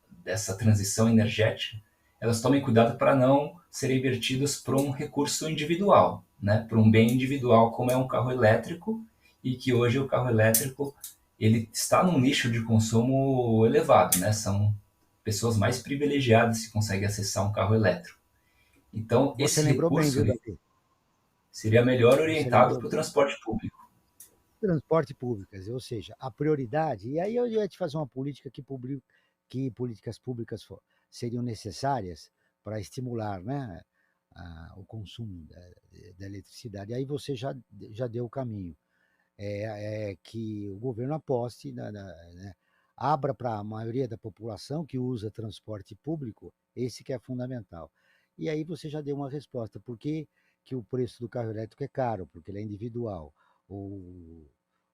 dessa transição energética, elas tomem cuidado para não serem invertidos para um recurso individual, né, para um bem individual, como é um carro elétrico, e que hoje o carro elétrico ele está num nicho de consumo elevado, né, são pessoas mais privilegiadas que conseguem acessar um carro elétrico. Então, Você esse lembrou bem, recurso viu, ele Davi? seria melhor Você orientado lembrou para o bem. transporte público. Transporte público, ou seja, a prioridade. E aí eu ia te fazer uma política que políticas públicas seriam necessárias para estimular, né, o consumo da eletricidade. E aí você já deu o caminho. Que o governo aposte, né, abra para a maioria da população que usa transporte público, esse que é fundamental. E aí você já deu uma resposta. Por que o preço do carro elétrico é caro? Porque ele é individual. O,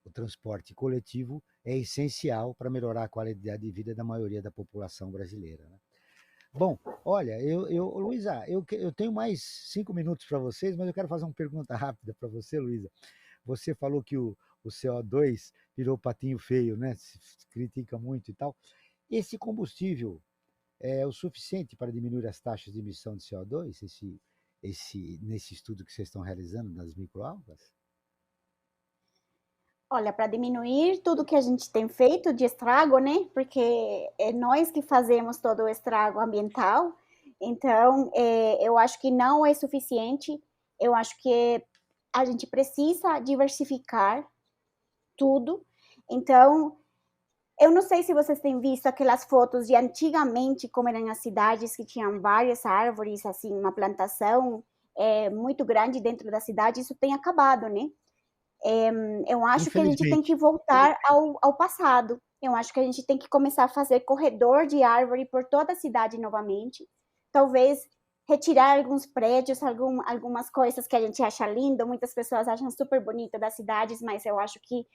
o transporte coletivo é essencial para melhorar a qualidade de vida da maioria da população brasileira, né? Bom, olha, Luísa, eu tenho mais 5 minutos para vocês, mas eu quero fazer uma pergunta rápida para você, Luísa. Você falou que o CO2 virou patinho feio, né? Se critica muito e tal. Esse combustível é o suficiente para diminuir as taxas de emissão de CO2, nesse estudo que vocês estão realizando nas microalgas? Olha, para diminuir tudo que a gente tem feito de estrago, né? Porque é nós que fazemos todo o estrago ambiental. Então, eu acho que não é suficiente. Eu acho que a gente precisa diversificar tudo. Então, eu não sei se vocês têm visto aquelas fotos de antigamente, como eram as cidades que tinham várias árvores, assim, uma plantação muito grande dentro da cidade. Isso tem acabado, né? Eu acho que a gente tem que Infelizmente. voltar ao passado. Eu acho que a gente tem que começar a fazer corredor de árvore por toda a cidade novamente. Talvez retirar alguns prédios, algumas coisas que a gente acha lindo. Muitas pessoas acham super bonito das cidades, mas eu acho que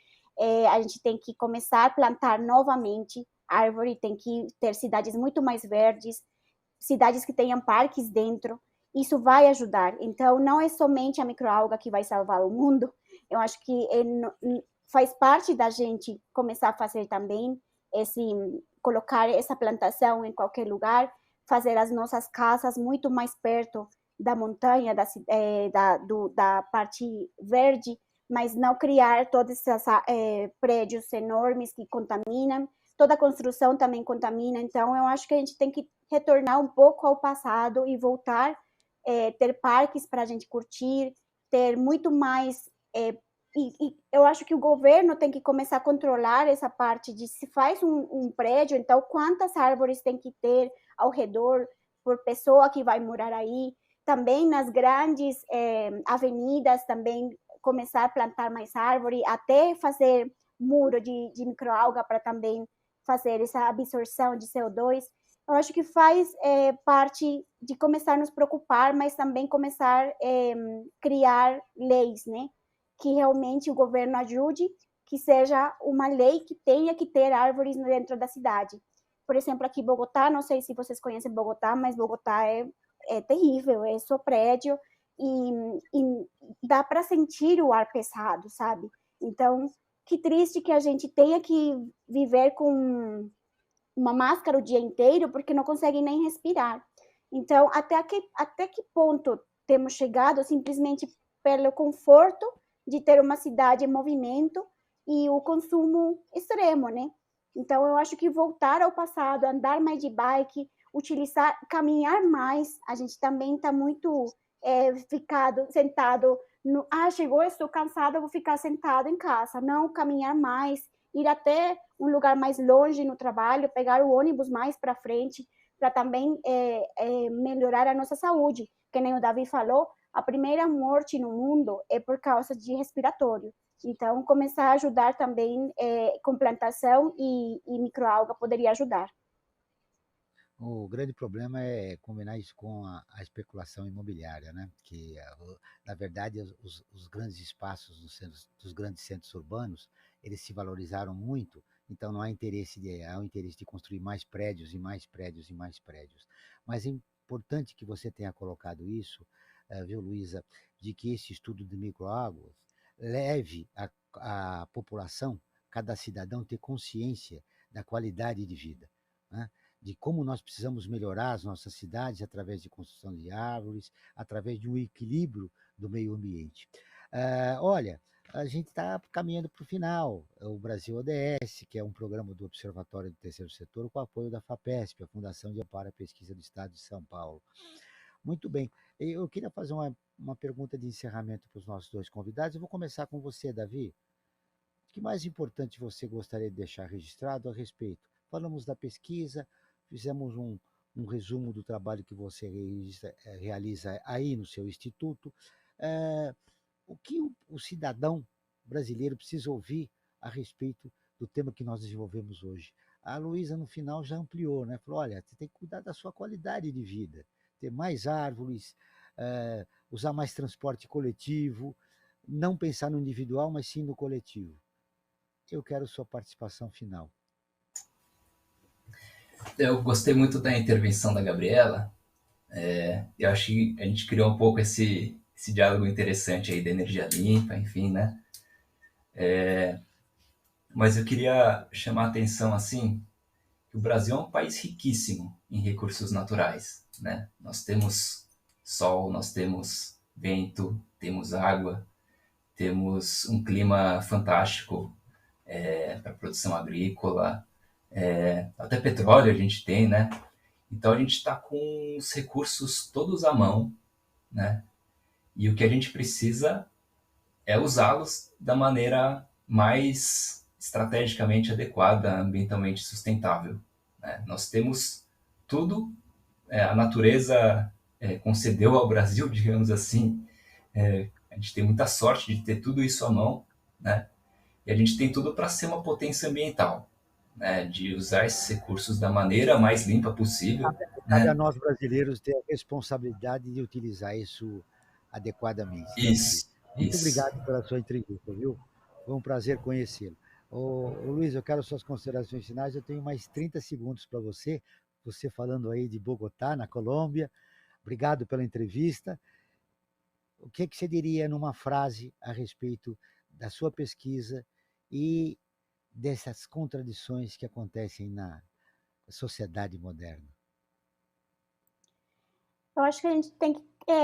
a gente tem que começar a plantar novamente árvore, tem que ter cidades muito mais verdes, cidades que tenham parques dentro. Isso vai ajudar. Então, não é somente a microalga que vai salvar o mundo. Eu acho que faz parte da gente começar a fazer também colocar essa plantação em qualquer lugar, fazer as nossas casas muito mais perto da montanha, da parte verde, mas não criar todos esses prédios enormes que contaminam. Toda construção também contamina. Então, eu acho que a gente tem que retornar um pouco ao passado e voltar ter parques para a gente curtir, ter muito mais. E eu acho que o governo tem que começar a controlar essa parte de se faz um prédio, então quantas árvores tem que ter ao redor por pessoa que vai morar aí. Também nas grandes avenidas, também começar a plantar mais árvore, até fazer muro de microalga para também fazer essa absorção de CO2. Eu acho que faz parte de começar a nos preocupar, mas também começar a criar leis, né? Que realmente o governo ajude, que seja uma lei que tenha que ter árvores dentro da cidade. Por exemplo, aqui em Bogotá, não sei se vocês conhecem Bogotá, mas Bogotá é terrível, é só prédio e dá para sentir o ar pesado, sabe? Então, que triste que a gente tenha que viver com uma máscara o dia inteiro porque não consegue nem respirar. Então, até que ponto temos chegado simplesmente pelo conforto de ter uma cidade em movimento e o consumo extremo, né? Então, eu acho que voltar ao passado, andar mais de bike, utilizar, caminhar mais, a gente também está muito ficado sentado no, chegou, estou cansada, vou ficar sentado em casa. Não, caminhar mais, ir até um lugar mais longe no trabalho, pegar o ônibus mais para frente, para também melhorar a nossa saúde. Que nem o Davi falou, a primeira morte no mundo é por causa de respiratório. Então, começar a ajudar também com plantação e microalga poderia ajudar. O grande problema é combinar isso com a especulação imobiliária, né? Que, na verdade, os grandes espaços dos grandes centros urbanos, eles se valorizaram muito, então não há há um interesse de construir mais prédios e mais prédios e mais prédios. Mas é importante que você tenha colocado isso, viu, Luísa, de que esse estudo de microáguas leve a população, cada cidadão, ter consciência da qualidade de vida, né? De como nós precisamos melhorar as nossas cidades através de construção de árvores, através de um equilíbrio do meio ambiente. Olha, a gente está caminhando para o final. O Brasil ODS, que é um programa do Observatório do Terceiro Setor, com o apoio da FAPESP, a Fundação de Amparo à Pesquisa do Estado de São Paulo. Muito bem. Eu queria fazer uma pergunta de encerramento para os nossos dois convidados. Eu vou começar com você, Davi. O que mais importante você gostaria de deixar registrado a respeito? Falamos da pesquisa, fizemos um resumo do trabalho que você realiza aí no seu instituto. O que o cidadão brasileiro precisa ouvir a respeito do tema que nós desenvolvemos hoje? A Luísa, no final, já ampliou, né? Falou, olha, você tem que cuidar da sua qualidade de vida, ter mais árvores, usar mais transporte coletivo, não pensar no individual, mas sim no coletivo. Eu quero sua participação final. Eu gostei muito da intervenção da Gabriela. Eu acho que a gente criou um pouco esse diálogo interessante aí da energia limpa, enfim, né? Mas eu queria chamar a atenção, assim, que o Brasil é um país riquíssimo em recursos naturais, né? Nós temos sol, nós temos vento, temos água, temos um clima fantástico para produção agrícola, até petróleo a gente tem, né? Então a gente está com os recursos todos à mão, né? E o que a gente precisa é usá-los da maneira mais estrategicamente adequada, ambientalmente sustentável, né? Nós temos tudo, a natureza concedeu ao Brasil, digamos assim, a gente tem muita sorte de ter tudo isso à mão, né? E a gente tem tudo para ser uma potência ambiental, né? De usar esses recursos da maneira mais limpa possível, Cabe a né? nós brasileiros ter a responsabilidade de utilizar isso adequadamente, Davi. Isso, Muito isso. obrigado pela sua entrevista, viu? Foi um prazer conhecê-lo. Luiz, eu quero suas considerações finais. Eu tenho mais 30 segundos para você. Você falando aí de Bogotá, na Colômbia. Obrigado pela entrevista. O que você diria numa frase a respeito da sua pesquisa e dessas contradições que acontecem na sociedade moderna? Eu acho que a gente tem que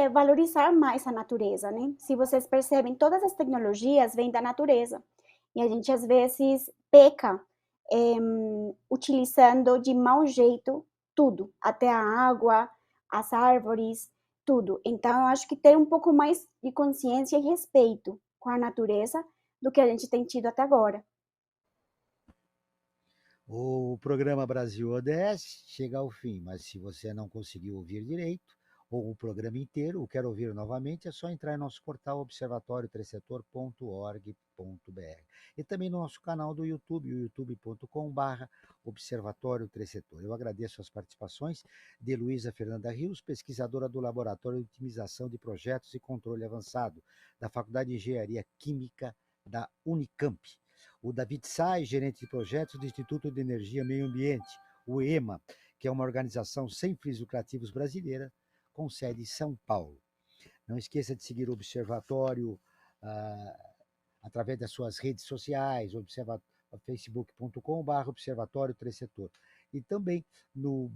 valorizar mais a natureza, né? Se vocês percebem, todas as tecnologias vêm da natureza. E a gente, às vezes, peca utilizando de mau jeito tudo, até a água, as árvores, tudo. Então, eu acho que ter um pouco mais de consciência e respeito com a natureza do que a gente tem tido até agora. O programa Brasil ODS chega ao fim, mas se você não conseguiu ouvir direito, ou o programa inteiro, ou quer ouvir novamente, é só entrar em nosso portal observatório3setor.org.br. E também no nosso canal do YouTube, youtube.com/Observatório Tresetor. Eu agradeço as participações de Luísa Fernanda Rios, pesquisadora do Laboratório de Otimização de Projetos e Controle Avançado, da Faculdade de Engenharia Química da Unicamp. O David Say, gerente de projetos do Instituto de Energia e Meio Ambiente, o EMA, que é uma organização sem fins lucrativos brasileira, com sede em São Paulo. Não esqueça de seguir o Observatório através das suas redes sociais, facebook.com/observatório 3 setor. E também no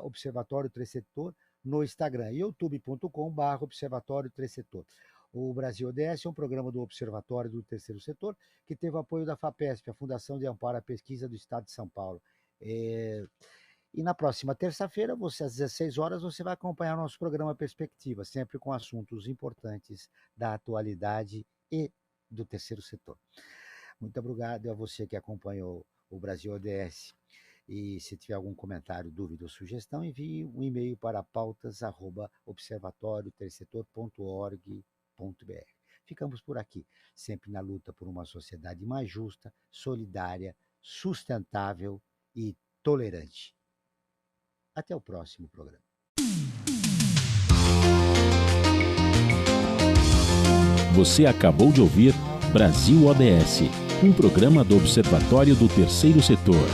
@observatório 3 setor no Instagram, youtube.com/observatório 3 setor. O Brasil ODS é um programa do Observatório do Terceiro Setor, que teve o apoio da FAPESP, a Fundação de Amparo à Pesquisa do Estado de São Paulo. E na próxima terça-feira, às 16 horas, você vai acompanhar o nosso programa Perspectiva, sempre com assuntos importantes da atualidade e do terceiro setor. Muito obrigado a você que acompanhou o Brasil ODS. E se tiver algum comentário, dúvida ou sugestão, envie um e-mail para pautas@observatoriotercetor.org.br. Ficamos por aqui, sempre na luta por uma sociedade mais justa, solidária, sustentável e tolerante. Até o próximo programa. Você acabou de ouvir Brasil ODS, um programa do Observatório do Terceiro Setor.